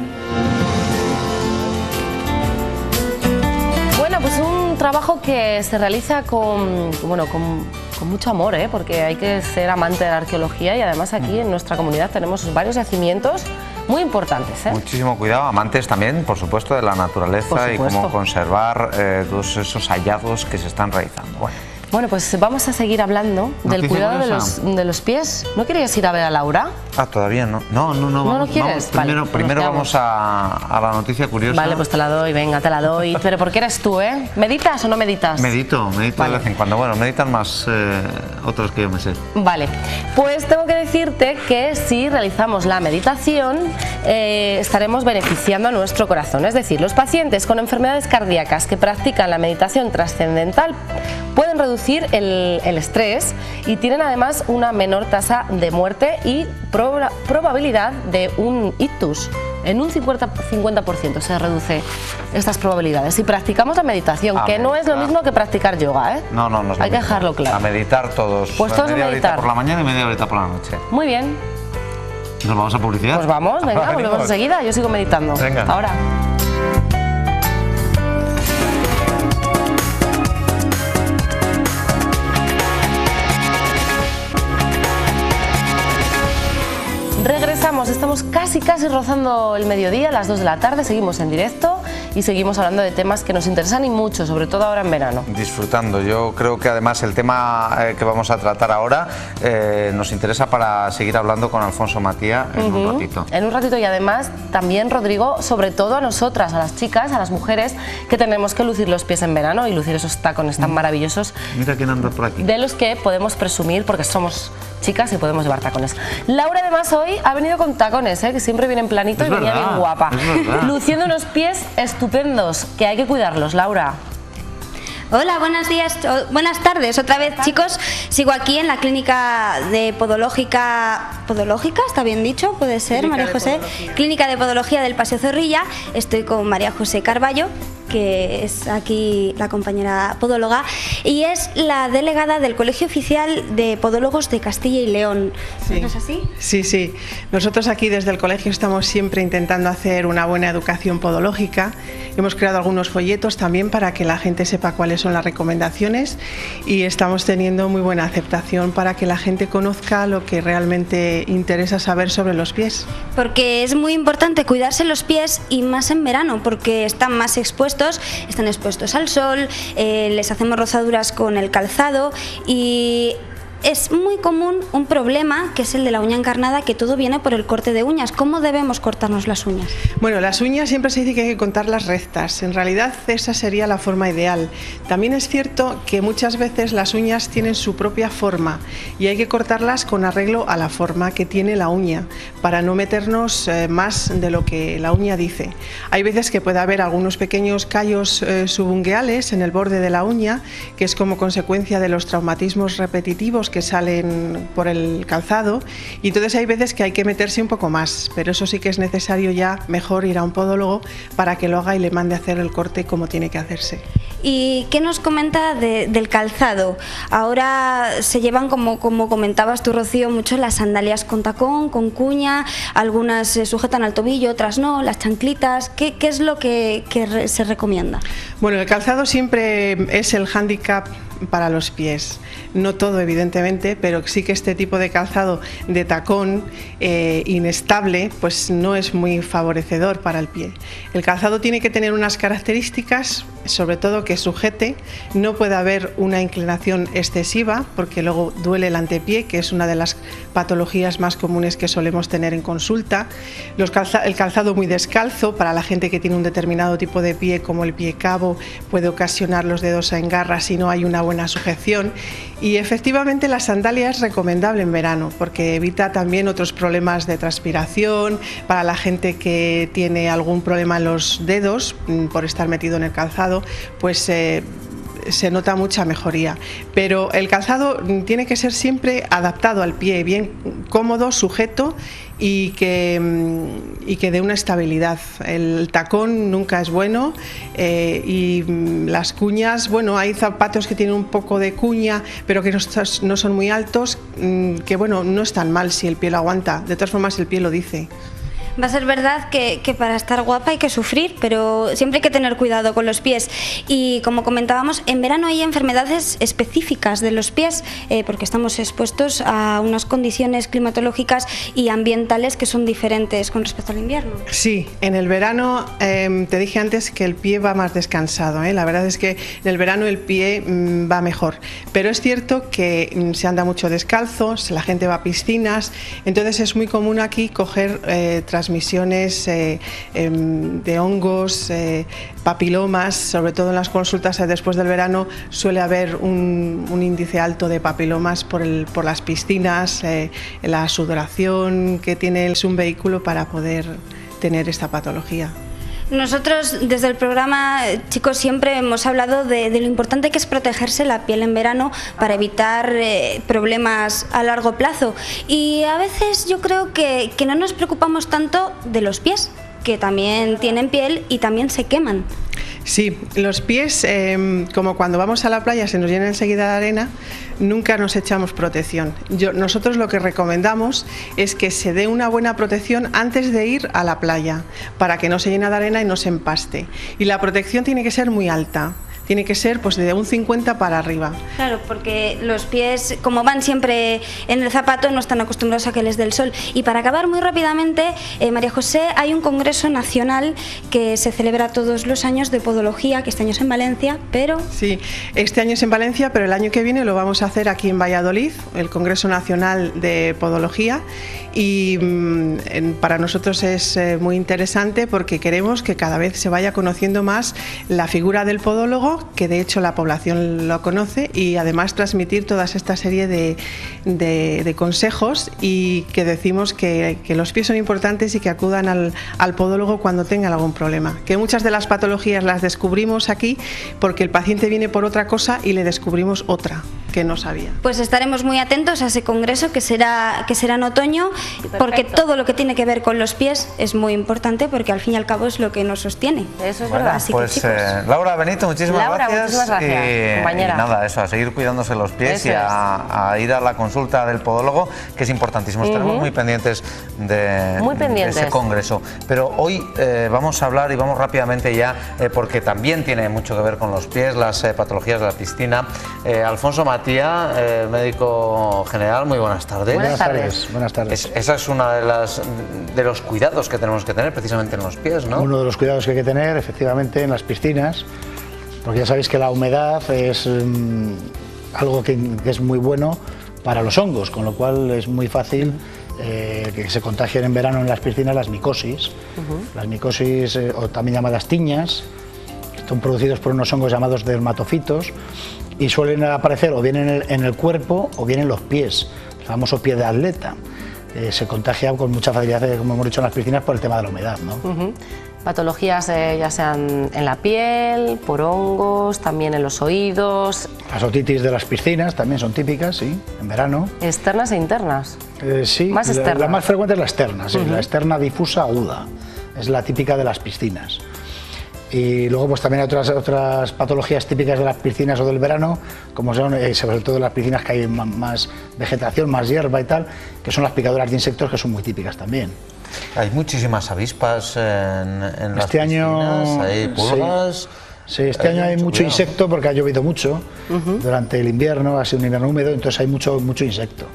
Bueno, pues un trabajo que se realiza con mucho amor, porque hay que ser amante de la arqueología y además aquí en nuestra comunidad tenemos varios yacimientos muy importantes. Muchísimo cuidado, amantes también, por supuesto, de la naturaleza y cómo conservar todos esos hallazgos que se están realizando. Bueno, pues vamos a seguir hablando del cuidado de los pies. ¿No querías ir a ver a Laura? Ah, todavía no. No, ¿No lo quieres? Primero vamos a la noticia curiosa. Vale, pues te la doy, venga, te la doy. Pero ¿por qué eres tú, ¿Meditas o no meditas? Medito de vez en cuando. Bueno, meditan más otros que yo me sé. Vale, pues tengo que decirte que si realizamos la meditación estaremos beneficiando a nuestro corazón. Es decir, los pacientes con enfermedades cardíacas que practican la meditación trascendental pueden reducir el estrés y tienen además una menor tasa de muerte y probabilidad de un ictus. En un 50% se reduce estas probabilidades. Si practicamos la meditación, que no es lo mismo que practicar yoga, No, hay que dejarlo claro. A meditar todos. Pues todos media a meditar. Horita por la mañana y media horita por la noche. Muy bien. ¿Nos vamos a publicidad? Pues vamos, venga, volvemos enseguida. Yo sigo meditando. Venga. Hasta ahora. Regresamos, estamos casi rozando el mediodía, las 2 de la tarde, seguimos en directo y seguimos hablando de temas que nos interesan y mucho, sobre todo ahora en verano. Disfrutando, yo creo que además el tema que vamos a tratar ahora nos interesa para seguir hablando con Alfonso Matía en un ratito. En un ratito y además también, Rodrigo, sobre todo a nosotras, a las chicas, a las mujeres que tenemos que lucir los pies en verano y lucir esos tacones tan maravillosos. Mira quién anda por aquí. De los que podemos presumir porque somos chicas y podemos llevar tacones. Laura además hoy ha venido con tacones, que siempre viene en planito y venía bien guapa. Luciendo unos pies estupendos, que hay que cuidarlos, Laura. Hola, buenas tardes otra vez, chicos. Sigo aquí en la clínica de podológica, ¿está bien dicho? Puede ser, María José. Clínica de Podología del Paseo Zorrilla. Estoy con María José Carballo, que es aquí la compañera podóloga, y es la delegada del Colegio Oficial de Podólogos de Castilla y León. Sí. ¿No es así? Sí. Nosotros aquí desde el colegio estamos siempre intentando hacer una buena educación podológica. Hemos creado algunos folletos también para que la gente sepa cuáles son las recomendaciones y estamos teniendo muy buena aceptación para que la gente conozca lo que realmente interesa saber sobre los pies. Porque es muy importante cuidarse los pies y más en verano, porque están más expuestos, están expuestos al sol, les hacemos rozaduras con el calzado y es muy común un problema que es el de la uña encarnada, que todo viene por el corte de uñas. ¿Cómo debemos cortarnos las uñas? Bueno, las uñas siempre se dice que hay que cortarlas rectas. En realidad esa sería la forma ideal. También es cierto que muchas veces las uñas tienen su propia forma y hay que cortarlas con arreglo a la forma que tiene la uña para no meternos más de lo que la uña dice. Hay veces que puede haber algunos pequeños callos subungueales en el borde de la uña, que es como consecuencia de los traumatismos repetitivos que salen por el calzado, y entonces hay veces que hay que meterse un poco más, pero eso sí que es necesario ya mejor ir a un podólogo para que lo haga y le mande a hacer el corte como tiene que hacerse. ¿Y qué nos comenta del calzado? Ahora se llevan, como comentabas tú, Rocío, mucho las sandalias con tacón, con cuña, algunas se sujetan al tobillo, otras no, las chanclitas. ¿Qué es lo que se recomienda? Bueno, el calzado siempre es el hándicap para los pies. No todo, evidentemente, pero sí que este tipo de calzado de tacón inestable pues no es muy favorecedor para el pie. El calzado tiene que tener unas características, sobre todo que sujete, no puede haber una inclinación excesiva porque luego duele el antepié, que es una de las patologías más comunes que solemos tener en consulta. El calzado muy descalzo, para la gente que tiene un determinado tipo de pie como el pie cabo, puede ocasionar los dedos en garra si no hay una buena sujeción. Y efectivamente la sandalia es recomendable en verano porque evita también otros problemas de transpiración. Para la gente que tiene algún problema en los dedos por estar metido en el calzado, pues se nota mucha mejoría. Pero el calzado tiene que ser siempre adaptado al pie, bien cómodo, sujeto y que dé una estabilidad. El tacón nunca es bueno y las cuñas, bueno, hay zapatos que tienen un poco de cuña, pero que no son muy altos, que bueno, no es tan mal si el pie lo aguanta. De todas formas, el pie lo dice. Va a ser verdad que para estar guapa hay que sufrir, pero siempre hay que tener cuidado con los pies. Y como comentábamos, en verano hay enfermedades específicas de los pies, porque estamos expuestos a unas condiciones climatológicas y ambientales que son diferentes con respecto al invierno. Sí, en el verano, te dije antes que el pie va más descansado, ¿eh? La verdad es que en el verano el pie va mejor, pero es cierto que se anda mucho descalzo, la gente va a piscinas, entonces es muy común aquí coger transmisiones de hongos, papilomas, sobre todo en las consultas después del verano suele haber un índice alto de papilomas por las piscinas, la sudoración que tiene es un vehículo para poder tener esta patología. Nosotros desde el programa, chicos, siempre hemos hablado de lo importante que es protegerse la piel en verano para evitar problemas a largo plazo. Y a veces yo creo que no nos preocupamos tanto de los pies, que también tienen piel y también se queman. Sí, los pies, como cuando vamos a la playa se nos llena enseguida de arena, nunca nos echamos protección. Nosotros lo que recomendamos es que se dé una buena protección antes de ir a la playa, para que no se llene de arena y no se empaste. Y la protección tiene que ser muy alta. Tiene que ser pues de un 50 para arriba. Claro, porque los pies, como van siempre en el zapato, no están acostumbrados a que les dé el sol. Y para acabar muy rápidamente, María José, hay un congreso nacional que se celebra todos los años de podología, que este año es en Valencia, pero... Sí, este año es en Valencia, pero el año que viene lo vamos a hacer aquí en Valladolid, el Congreso Nacional de Podología. Y para nosotros es muy interesante porque queremos que cada vez se vaya conociendo más la figura del podólogo, que de hecho la población lo conoce, y además transmitir toda esta serie de consejos, y que decimos que los pies son importantes y que acudan al podólogo cuando tengan algún problema. Que muchas de las patologías las descubrimos aquí porque el paciente viene por otra cosa y le descubrimos otra que no sabía. Pues estaremos muy atentos a ese congreso que será en otoño, porque todo lo que tiene que ver con los pies es muy importante, porque al fin y al cabo es lo que nos sostiene. Eso es verdad. Así pues, que, Laura Benito, muchísimas gracias. Compañera. Y nada, eso, a seguir cuidándose los pies y a ir a la consulta del podólogo, que es importantísimo. Estaremos muy pendientes de ese congreso. Pero hoy vamos a hablar y vamos rápidamente ya, porque también tiene mucho que ver con los pies, las patologías de la piscina. Alfonso Matía, médico general, muy buenas tardes. Buenas tardes. Buenas tardes. Esa es una de los cuidados que tenemos que tener precisamente en los pies, ¿no? Uno de los cuidados que hay que tener, efectivamente, en las piscinas, porque ya sabéis que la humedad es algo que es muy bueno para los hongos, con lo cual es muy fácil que se contagien en verano en las piscinas las micosis. Las micosis, o también llamadas tiñas, son producidos por unos hongos llamados dermatofitos y suelen aparecer o bien en el cuerpo o bien en los pies, el famoso pie de atleta. Se contagia con mucha facilidad, como hemos dicho, en las piscinas por el tema de la humedad, ¿no? Patologías ya sean en la piel, por hongos, también en los oídos. Las otitis de las piscinas también son típicas, sí, en verano. ¿Externas e internas? Sí, más externas. La más frecuente es la externa, sí, la externa difusa aguda, es la típica de las piscinas. Y luego pues también hay otras patologías típicas de las piscinas o del verano, como son sobre todo las piscinas que hay más vegetación, más hierba y tal, que son las picaduras de insectos, que son muy típicas también. Hay muchísimas avispas en las piscinas, hay pulgas. Sí, este año hay mucho insecto porque ha llovido mucho durante el invierno, ha sido un invierno húmedo, entonces hay mucho insecto.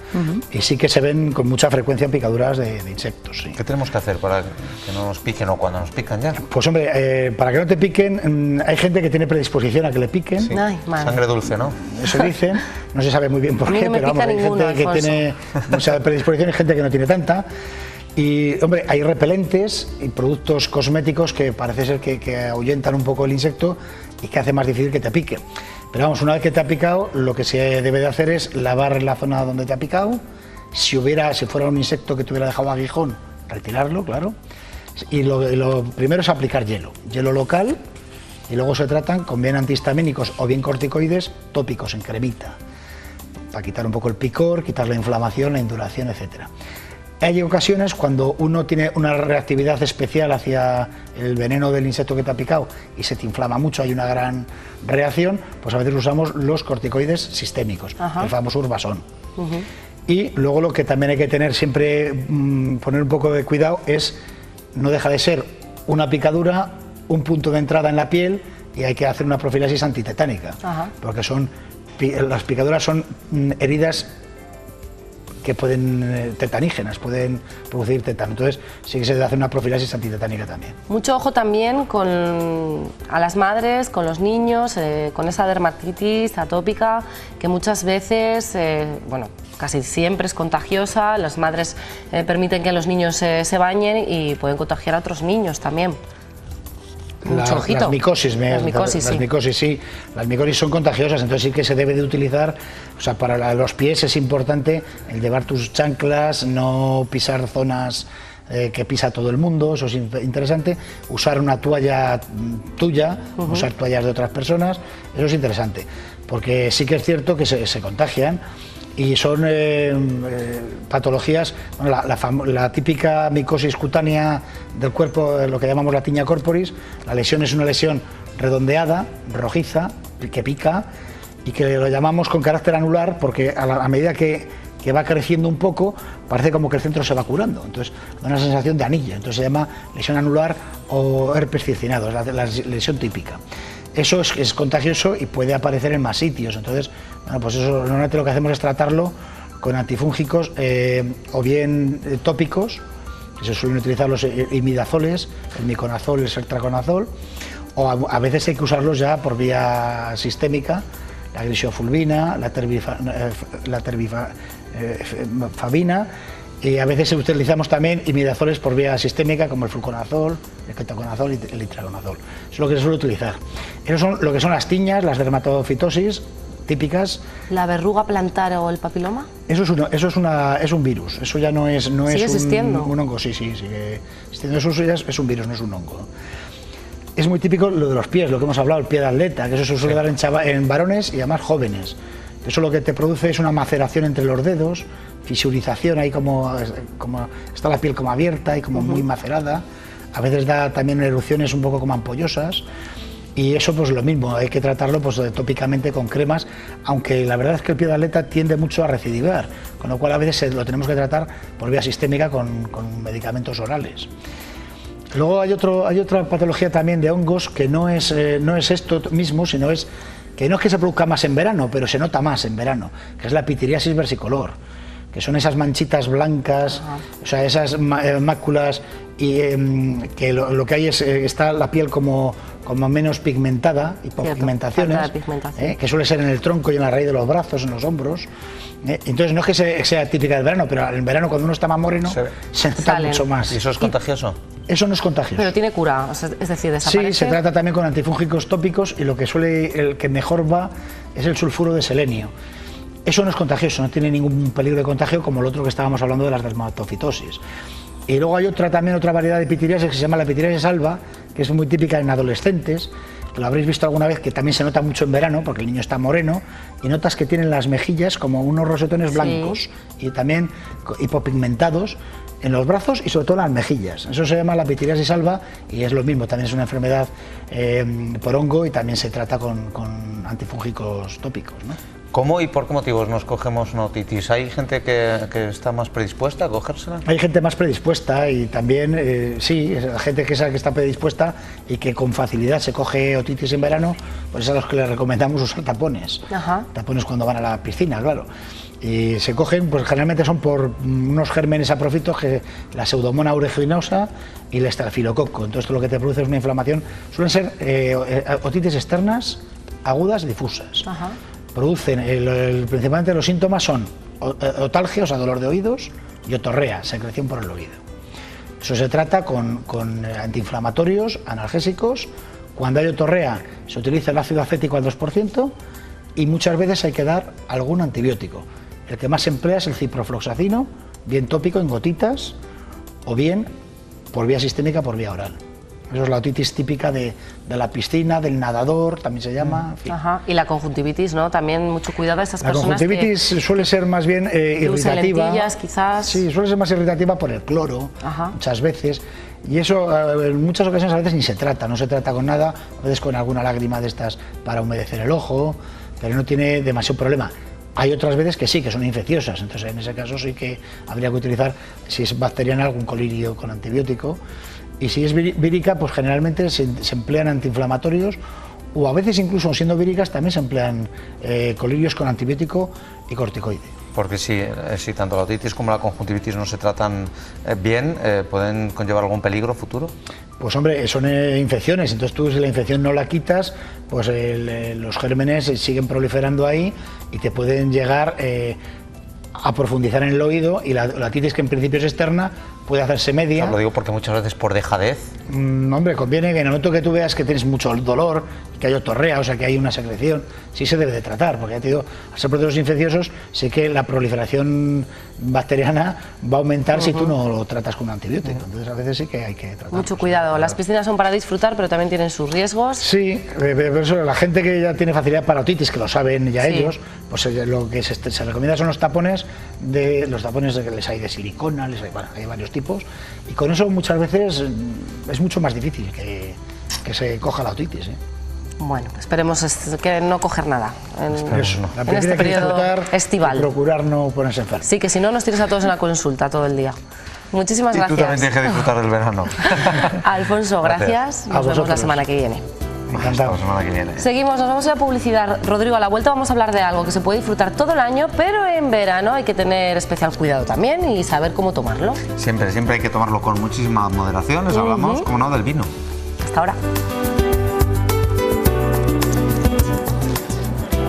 Y sí que se ven con mucha frecuencia picaduras de insectos. Sí. ¿Qué tenemos que hacer para que no nos piquen o cuando nos pican ya? Pues hombre, para que no te piquen, hay gente que tiene predisposición a que le piquen. Sí. Ay, sangre dulce, ¿no? Eso dicen, no se sabe muy bien por qué, pero vamos, hay gente que tiene mucha predisposición y gente que no tiene tanta. Y, hombre, hay repelentes y productos cosméticos que parece ser que ahuyentan un poco el insecto y que hace más difícil que te pique. Pero vamos, una vez que te ha picado, lo que se debe de hacer es lavar la zona donde te ha picado. Si fuera un insecto que te hubiera dejado aguijón, retirarlo, claro. Y lo primero es aplicar hielo local, y luego se tratan con bien antihistamínicos o bien corticoides tópicos en cremita, para quitar un poco el picor, quitar la inflamación, la induración, etcétera. Hay ocasiones cuando uno tiene una reactividad especial hacia el veneno del insecto que te ha picado y se te inflama mucho, hay una gran reacción, pues a veces usamos los corticoides sistémicos, el famoso Urbasón. Y luego lo que también hay que tener siempre, poner un poco de cuidado es, no deja de ser una picadura, un punto de entrada en la piel y hay que hacer una profilaxis antitetánica, porque las picaduras son heridas que pueden tetanígenas, pueden producir tétano, entonces sí que se debe hacer una profilaxis antitetánica también. Mucho ojo también a las madres, con los niños, con esa dermatitis atópica que muchas veces, bueno, casi siempre es contagiosa. Las madres permiten que los niños se bañen y pueden contagiar a otros niños también. Mucho ojito. Las micosis, sí. Las micosis son contagiosas, entonces sí que se debe de utilizar, o sea, para los pies es importante el llevar tus chanclas, no pisar zonas que pisa todo el mundo, eso es interesante, usar una toalla tuya, usar toallas de otras personas, eso es interesante, porque sí que es cierto que se contagian. Y son patologías, bueno, la típica micosis cutánea del cuerpo, lo que llamamos la tiña corporis. La lesión es una lesión redondeada, rojiza, que pica y que lo llamamos con carácter anular porque a medida que va creciendo un poco parece como que el centro se va curando, entonces da una sensación de anillo, entonces se llama lesión anular o herpes circinado, es la lesión típica. Eso es contagioso y puede aparecer en más sitios, entonces, bueno, pues eso normalmente lo que hacemos es tratarlo con antifúngicos o bien tópicos, que se suelen utilizar los imidazoles, el miconazol, el sertraconazol, o a veces hay que usarlos ya por vía sistémica, la glixiofulvina, la terbifavina, y a veces utilizamos también imidazoles por vía sistémica como el fluconazol, el ketoconazol y el itraconazol. Eso es lo que se suele utilizar. Eso son lo que son las tiñas, las dermatofitosis típicas. ¿La verruga plantar o el papiloma? Eso es un virus, eso ya no es ¿Sigue existiendo? Un hongo, sí, sigue existiendo. Eso ya es un virus, no es un hongo. Es muy típico lo de los pies, lo que hemos hablado, el pie de atleta, que eso se suele dar en varones y además jóvenes. Eso lo que te produce es una maceración entre los dedos, fisurización, ahí como está la piel como abierta y como muy macerada. A veces da también erupciones un poco como ampollosas. Y eso pues lo mismo, hay que tratarlo pues tópicamente con cremas, aunque la verdad es que el pie de atleta tiende mucho a recidivar, con lo cual a veces lo tenemos que tratar por vía sistémica con medicamentos orales. Luego hay otra patología también de hongos que no es esto mismo, sino que no es que se produzca más en verano, pero se nota más en verano, que es la pitiriasis versicolor, que son esas manchitas blancas, o sea, esas máculas, y que lo que hay es está la piel como menos pigmentada, hipopigmentaciones, que suele ser en el tronco y en la raíz de los brazos, en los hombros. Entonces no es que sea típica del verano, pero en verano cuando uno está más moreno se nota mucho más. ¿Y eso es contagioso? Eso no es contagioso. Pero tiene cura, es decir, desaparece. Sí, se trata también con antifúngicos tópicos y el que mejor va es el sulfuro de selenio. Eso no es contagioso, no tiene ningún peligro de contagio como el otro que estábamos hablando de las dermatofitosis. Y luego hay otra variedad de pitiriasis que se llama la pitiriasis alba, que es muy típica en adolescentes, que lo habréis visto alguna vez, que también se nota mucho en verano porque el niño está moreno y notas que tienen las mejillas como unos rosetones blancos y también hipopigmentados en los brazos y sobre todo en las mejillas. Eso se llama la pitiriasis alba y es lo mismo, también es una enfermedad por hongo y también se trata con antifúngicos tópicos, ¿no? ¿Cómo y por qué motivos nos cogemos una otitis? ¿Hay gente que está más predispuesta a cogérsela? Hay gente más predispuesta y también, sí, gente que está predispuesta y que con facilidad se coge otitis en verano, pues es a los que les recomendamos usar tapones. Tapones cuando van a la piscina, claro. Y se cogen, pues generalmente son por unos gérmenes saprófitos, que la Pseudomonas aeruginosa y el estafilococo. Entonces lo que te produce es una inflamación. Suelen ser otitis externas, agudas, difusas. Producen, principalmente los síntomas son otalgia, o sea, dolor de oídos, y otorrea, secreción por el oído. Eso se trata con antiinflamatorios, analgésicos. Cuando hay otorrea se utiliza el ácido acético al 2% y muchas veces hay que dar algún antibiótico. El que más se emplea es el ciprofloxacino, bien tópico en gotitas o bien por vía sistémica, por vía oral. Eso es la otitis típica de la piscina, del nadador, también se llama. En fin. Ajá. Y la conjuntivitis, ¿no? También mucho cuidado a esas personas. La conjuntivitis suele ser más bien irritativa. Lentillas, quizás. Sí, suele ser más irritativa por el cloro, muchas veces. Y eso en muchas ocasiones a veces ni se trata, no se trata con nada, a veces con alguna lágrima de estas para humedecer el ojo, pero no tiene demasiado problema. Hay otras veces que sí, que son infecciosas, entonces en ese caso sí que habría que utilizar, si es bacteriana, algún colirio con antibiótico. Y si es vírica, pues generalmente se emplean antiinflamatorios, o a veces incluso siendo víricas también se emplean colirios con antibiótico y corticoide. Porque si tanto la otitis como la conjuntivitis no se tratan bien, ¿pueden conllevar algún peligro futuro? Pues hombre, son infecciones, entonces tú si la infección no la quitas, pues los gérmenes siguen proliferando ahí y te pueden llegar a profundizar en el oído, y la otitis, que en principio es externa, puede hacerse media. O sea, lo digo porque muchas veces por dejadez. Hombre, conviene que en el momento que tú veas que tienes mucho dolor, que hay otorrea, o sea que hay una secreción, sí se debe de tratar, porque ya te digo, al ser procesos infecciosos, sé que la proliferación bacteriana va a aumentar si tú no lo tratas con un antibiótico, entonces a veces sí que hay que tratar. Mucho cuidado, las piscinas son para disfrutar, pero también tienen sus riesgos. Sí, pero eso, la gente que ya tiene facilidad para otitis, que lo saben ya ellos, pues lo que se recomienda son los tapones que les hay de silicona, hay varios tipos, y con eso muchas veces es mucho más difícil que se coja la otitis. Bueno, esperemos que no coger nada en este que periodo estival. Procurar no ponerse enfermo. Sí, que si no nos tienes a todos en la consulta todo el día. Muchísimas gracias. Y tú también tienes que disfrutar del verano. Alfonso, gracias. Nos vemos la semana que viene. Encantado. La semana que viene. Seguimos, nos vamos a publicidad. Rodrigo, a la vuelta vamos a hablar de algo que se puede disfrutar todo el año, pero en verano hay que tener especial cuidado también y saber cómo tomarlo. Siempre hay que tomarlo con muchísima moderación. Les hablamos, como no, del vino. Hasta ahora.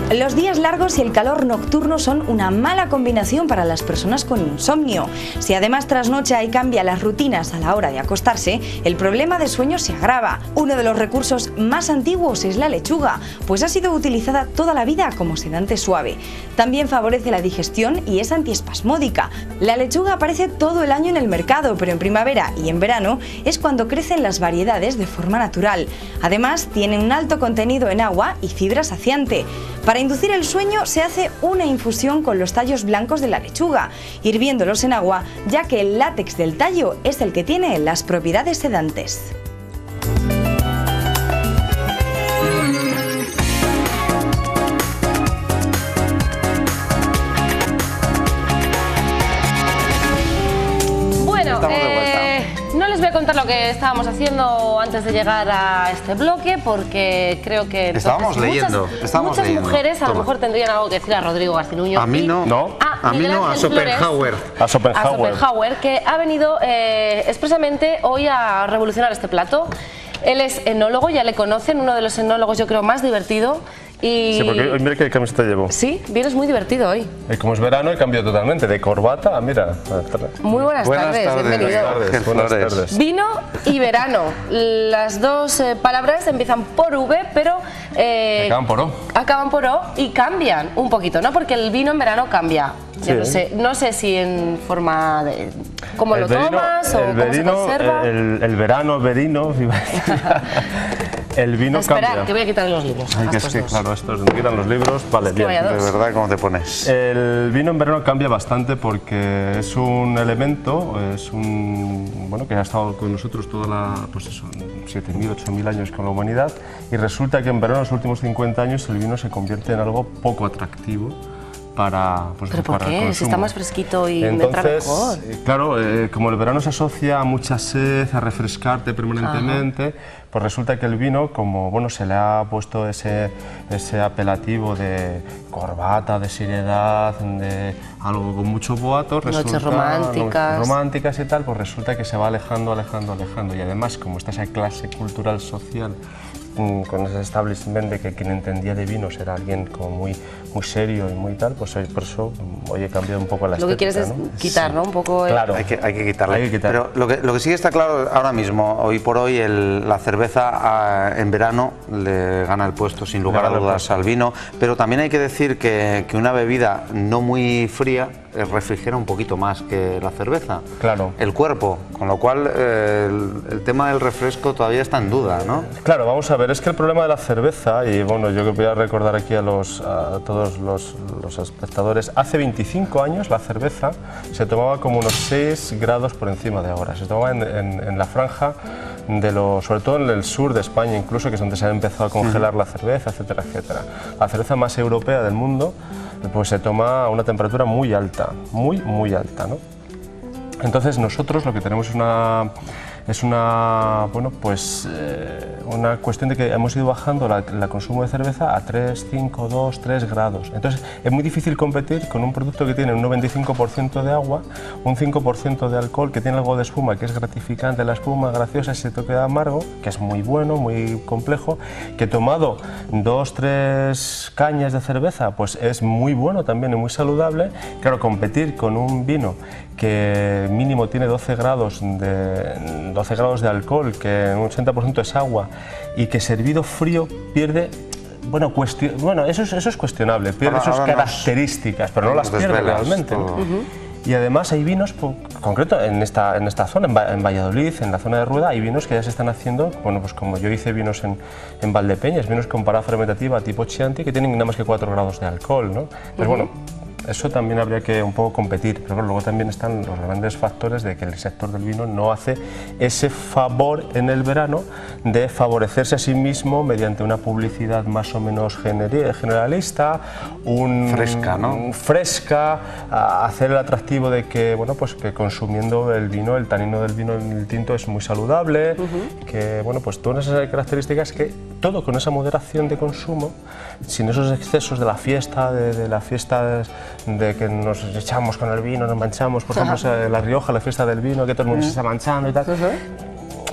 Los días largos y el calor nocturno son una mala combinación para las personas con insomnio. Si además trasnocha y cambia las rutinas a la hora de acostarse, el problema de sueño se agrava. Uno de los recursos más antiguos es la lechuga, pues ha sido utilizada toda la vida como sedante suave. También favorece la digestión y es antiespasmódica. La lechuga aparece todo el año en el mercado, pero en primavera y en verano es cuando crecen las variedades de forma natural. Además, tiene un alto contenido en agua y fibra saciante. Para inducir el sueño se hace una infusión con los tallos blancos de la lechuga, hirviéndolos en agua, ya que el látex del tallo es el que tiene las propiedades sedantes. No les voy a contar lo que estábamos haciendo antes de llegar a este bloque, porque creo que muchas mujeres a lo mejor tendrían algo que decir a Rodrigo Garcinuño. A mí no. A Schopenhauer. A Schopenhauer, que ha venido expresamente hoy a revolucionar este plato. Él es enólogo, ya le conocen, uno de los enólogos yo creo más divertido. Sí, porque hoy mira qué camiseta llevo. Sí, vienes muy divertido hoy. Como es verano he cambiado totalmente, de corbata, mira. Muy buenas tardes, bienvenido. Buenas tardes. Vino y verano, las dos palabras empiezan por V, pero acaban por O y cambian un poquito, ¿no? Porque el vino en verano cambia. Sí. No sé si en forma de cómo lo tomas o cómo se conserva. El verano, verino, el vino cambia. Espera, que voy a quitar los libros. Claro, estos me quitan los libros, vale, bien. De verdad, ¿cómo te pones? El vino en verano cambia bastante porque es un elemento, que ha estado con nosotros toda 7.000, 8.000 años con la humanidad, y resulta que en verano, en los últimos 50 años, el vino se convierte en algo poco atractivo para ¿Pero por qué? Si está más fresquito y entra mejor. Claro, como el verano se asocia a mucha sed, a refrescarte permanentemente, pues resulta que el vino, como se le ha puesto ese apelativo de corbata, de seriedad, de algo con mucho boato, noches románticas y tal, pues resulta que se va alejando, y además como está esa clase cultural social con ese establishment de que quien entendía de vinos era alguien como muy serio y muy tal, pues por eso hoy he cambiado un poco la estética. Lo que quieres es quitar, ¿no? Un poco. Claro, hay que quitarle. Pero lo que sí está claro ahora mismo, hoy por hoy, la cerveza en verano le gana el puesto sin lugar a dudas al vino, pero también hay que decir que una bebida no muy fría refrigera un poquito más que la cerveza. Claro. El cuerpo, con lo cual el tema del refresco todavía está en duda, ¿no? Claro, vamos a ver, es que el problema de la cerveza, y bueno, yo voy a recordar aquí a todos los espectadores, hace 25 años la cerveza se tomaba como unos 6 grados por encima de ahora. Se tomaba en la franja sobre todo en el sur de España, incluso, que es donde se ha empezado a congelar la cerveza, etcétera, etcétera. La cerveza más europea del mundo pues se toma a una temperatura muy alta, muy alta, ¿no? Entonces nosotros lo que tenemos es una cuestión de que hemos ido bajando el consumo de cerveza a 3, 5, 2, 3 grados. Entonces es muy difícil competir con un producto que tiene un 95% de agua, un 5% de alcohol, que tiene algo de espuma, que es gratificante, la espuma graciosa, ese toque de amargo, que es muy bueno, muy complejo, que tomado 2, 3 cañas de cerveza, pues es muy bueno también y muy saludable. Claro, competir con un vino que mínimo tiene 12 grados de alcohol, que un 80% es agua, y que servido frío pierde, bueno, eso es cuestionable, pierde sus características, pero no las pierde realmente, ¿no? Y además hay vinos, concreto en esta zona, en Valladolid, en la zona de Rueda, hay vinos que ya se están haciendo, bueno, pues como yo hice vinos en Valdepeñas, vinos con parada fermentativa tipo Chianti, que tienen nada más que 4 grados de alcohol, ¿no? Pues bueno, eso también habría que un poco competir, pero luego también están los grandes factores de que el sector del vino no hace ese favor en el verano de favorecerse a sí mismo mediante una publicidad más o menos generalista, fresca, ¿no? Fresca, hacer el atractivo de que, bueno, pues que consumiendo el vino, el tanino del vino en el tinto es muy saludable, que, bueno, pues todas esas características, que todo con esa moderación de consumo, sin esos excesos de la fiesta, de las fiestas de que nos echamos con el vino, nos manchamos, por ejemplo, La Rioja, la fiesta del vino, que todo el mundo se está manchando y tal.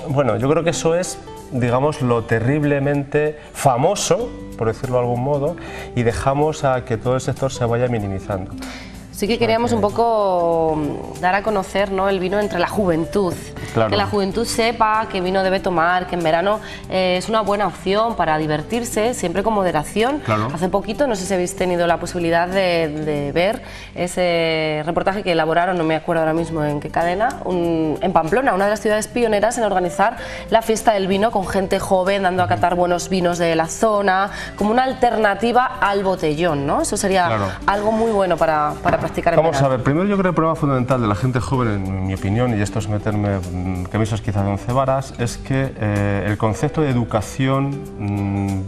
Bueno, yo creo que eso es, digamos, lo terriblemente famoso, por decirlo de algún modo, y dejamos a que todo el sector se vaya minimizando. Sí que queríamos un poco dar a conocer, ¿no?, el vino entre la juventud. Claro. Que la juventud sepa qué vino debe tomar, que en verano es una buena opción para divertirse, siempre con moderación. Claro. Hace poquito, no sé si habéis tenido la posibilidad de ver ese reportaje que elaboraron, no me acuerdo ahora mismo en qué cadena, en Pamplona, una de las ciudades pioneras en organizar la fiesta del vino con gente joven, dando a catar buenos vinos de la zona, como una alternativa al botellón, ¿no? Eso sería algo muy bueno para practicar en Vamos a ver, primero yo creo que el problema fundamental de la gente joven, en mi opinión, y esto es meterme camisas quizá de 11 varas, es que el concepto de educación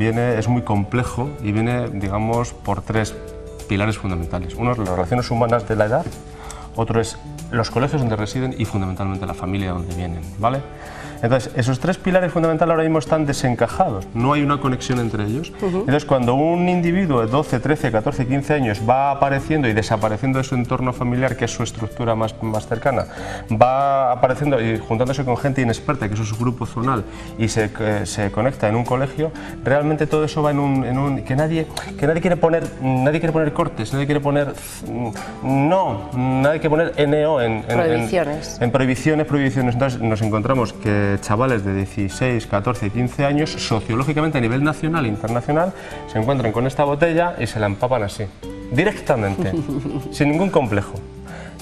es muy complejo y viene, digamos, por 3 pilares fundamentales. Uno es las relaciones humanas de la edad, otro es los colegios donde residen y fundamentalmente la familia donde vienen, ¿vale? Entonces, esos 3 pilares fundamentales ahora mismo están desencajados, no hay una conexión entre ellos. Entonces, cuando un individuo de 12, 13, 14, 15 años va apareciendo y desapareciendo de su entorno familiar, que es su estructura más cercana, va apareciendo y juntándose con gente inexperta, que es su grupo zonal, y se conecta en un colegio, realmente todo eso va en un que nadie quiere poner cortes, nadie quiere poner nadie quiere poner NO en prohibiciones. Entonces, nos encontramos que chavales de 16, 14, 15 años, sociológicamente a nivel nacional e internacional, se encuentran con esta botella y se la empapan así, directamente, sin ningún complejo.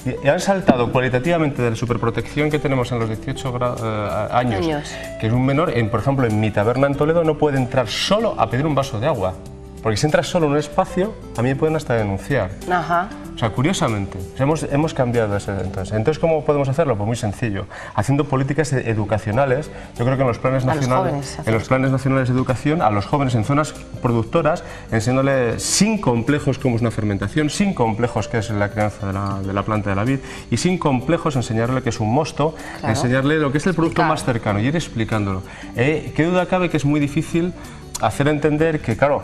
Y han saltado cualitativamente de la superprotección que tenemos en los 18 años, que es un menor, por ejemplo, en mi taberna en Toledo no puede entrar solo a pedir un vaso de agua, porque si entras solo en un espacio, a mí me pueden hasta denunciar. O sea, curiosamente, hemos cambiado ese entonces. Entonces, ¿cómo podemos hacerlo? Pues muy sencillo, haciendo políticas educacionales. Yo creo que en los planes nacionales de educación, a los jóvenes en zonas productoras, enseñándoles sin complejos cómo es una fermentación, sin complejos qué es la crianza de la planta de la vid, y sin complejos enseñarle qué es un mosto, enseñarle lo que es el producto más cercano y ir explicándolo. Qué duda cabe que es muy difícil hacer entender que, claro,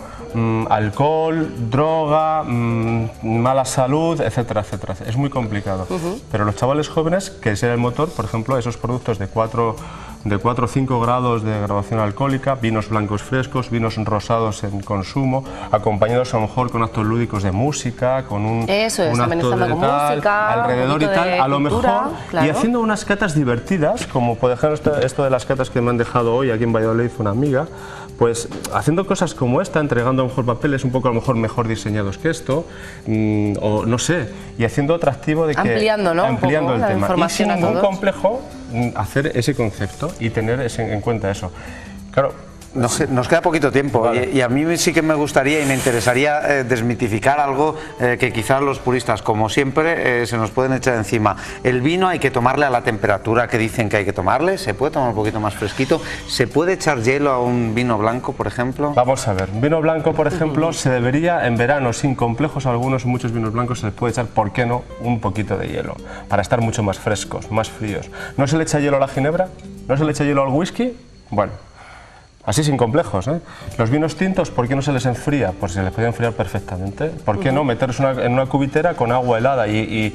alcohol, droga, mala salud, etcétera, etcétera. Es muy complicado. Pero los chavales jóvenes, que es el motor, por ejemplo, esos productos de 4 o 5 grados de graduación alcohólica, vinos blancos frescos, vinos rosados en consumo, acompañados a lo mejor con actos lúdicos de música, con un acto de tal, alrededor y tal, a lo mejor, y haciendo unas catas divertidas, como por ejemplo esto de las catas que me han dejado hoy aquí en Valladolid una amiga, pues haciendo cosas como esta, entregando a lo mejor papeles un poco a lo mejor diseñados que esto, o no sé, y haciendo atractivo de que... Ampliando, ¿no? Ampliando un poco el tema. Y sin ningún todos. complejo hacer ese concepto y tener en cuenta eso. Claro, nos queda poquito tiempo, vale. y a mí sí que me gustaría y me interesaría desmitificar algo que quizás los puristas, como siempre, se nos pueden echar encima. El vino hay que tomarle a la temperatura que dicen que hay que tomarle, se puede tomar un poquito más fresquito, ¿se puede echar hielo a un vino blanco, por ejemplo? Vamos a ver, un vino blanco, por ejemplo, se debería en verano, sin complejos algunos, muchos vinos blancos se les puede echar, ¿por qué no?, un poquito de hielo, para estar mucho más frescos, más fríos. ¿No se le echa hielo a la ginebra? ¿No se le echa hielo al whisky? Bueno, así sin complejos, ¿eh? Los vinos tintos, ¿por qué no se les enfría? Pues se les puede enfriar perfectamente. ¿Por qué no meterlos en una cubitera con agua helada? Y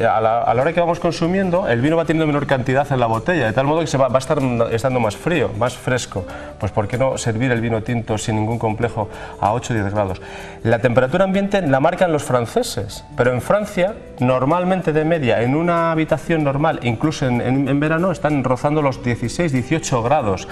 a la hora que vamos consumiendo, el vino va teniendo menor cantidad en la botella, de tal modo que se va a estar estando más frío, más fresco. Pues ¿por qué no servir el vino tinto sin ningún complejo a 8 o 10 grados? La temperatura ambiente la marcan los franceses, pero en Francia, normalmente de media, en una habitación normal, incluso en verano, están rozando los 16-18 grados.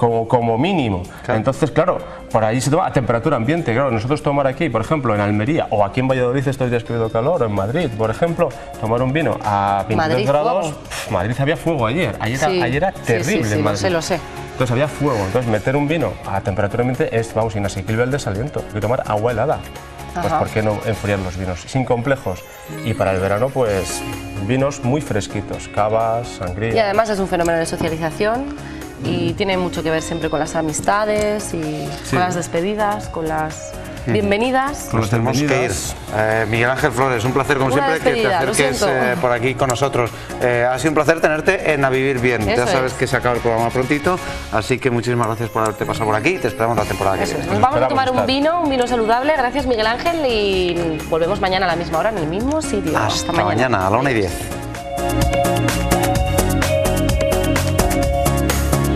Como mínimo. Claro. Entonces, claro, por ahí se toma a temperatura ambiente. Claro, nosotros tomar aquí, por ejemplo, en Almería o aquí en Valladolid estos días que ha habido calor, o en Madrid, por ejemplo, tomar un vino a 22 grados. Madrid había fuego ayer. Ayer era terrible. Sí, en Madrid. lo sé. Entonces había fuego. Entonces meter un vino a temperatura ambiente es, vamos, inasequible al desaliento. Hay que tomar agua helada. Pues ¿por qué no enfriar los vinos? Sin complejos. Y para el verano, pues vinos muy fresquitos, cavas, sangría. Y además es un fenómeno de socialización. Y tiene mucho que ver siempre con las amistades y con las despedidas, con las bienvenidas. Nos tenemos que ir. Miguel Ángel Flores, un placer como siempre que te acerques por aquí con nosotros. Ha sido un placer tenerte en A Vivir Bien. Ya sabes que se acaba el programa prontito, así que muchísimas gracias por haberte pasado por aquí y te esperamos la temporada que viene. Nos vamos a tomar un vino saludable. Gracias, Miguel Ángel, y volvemos mañana a la misma hora en el mismo sitio. Hasta mañana a la 1:10.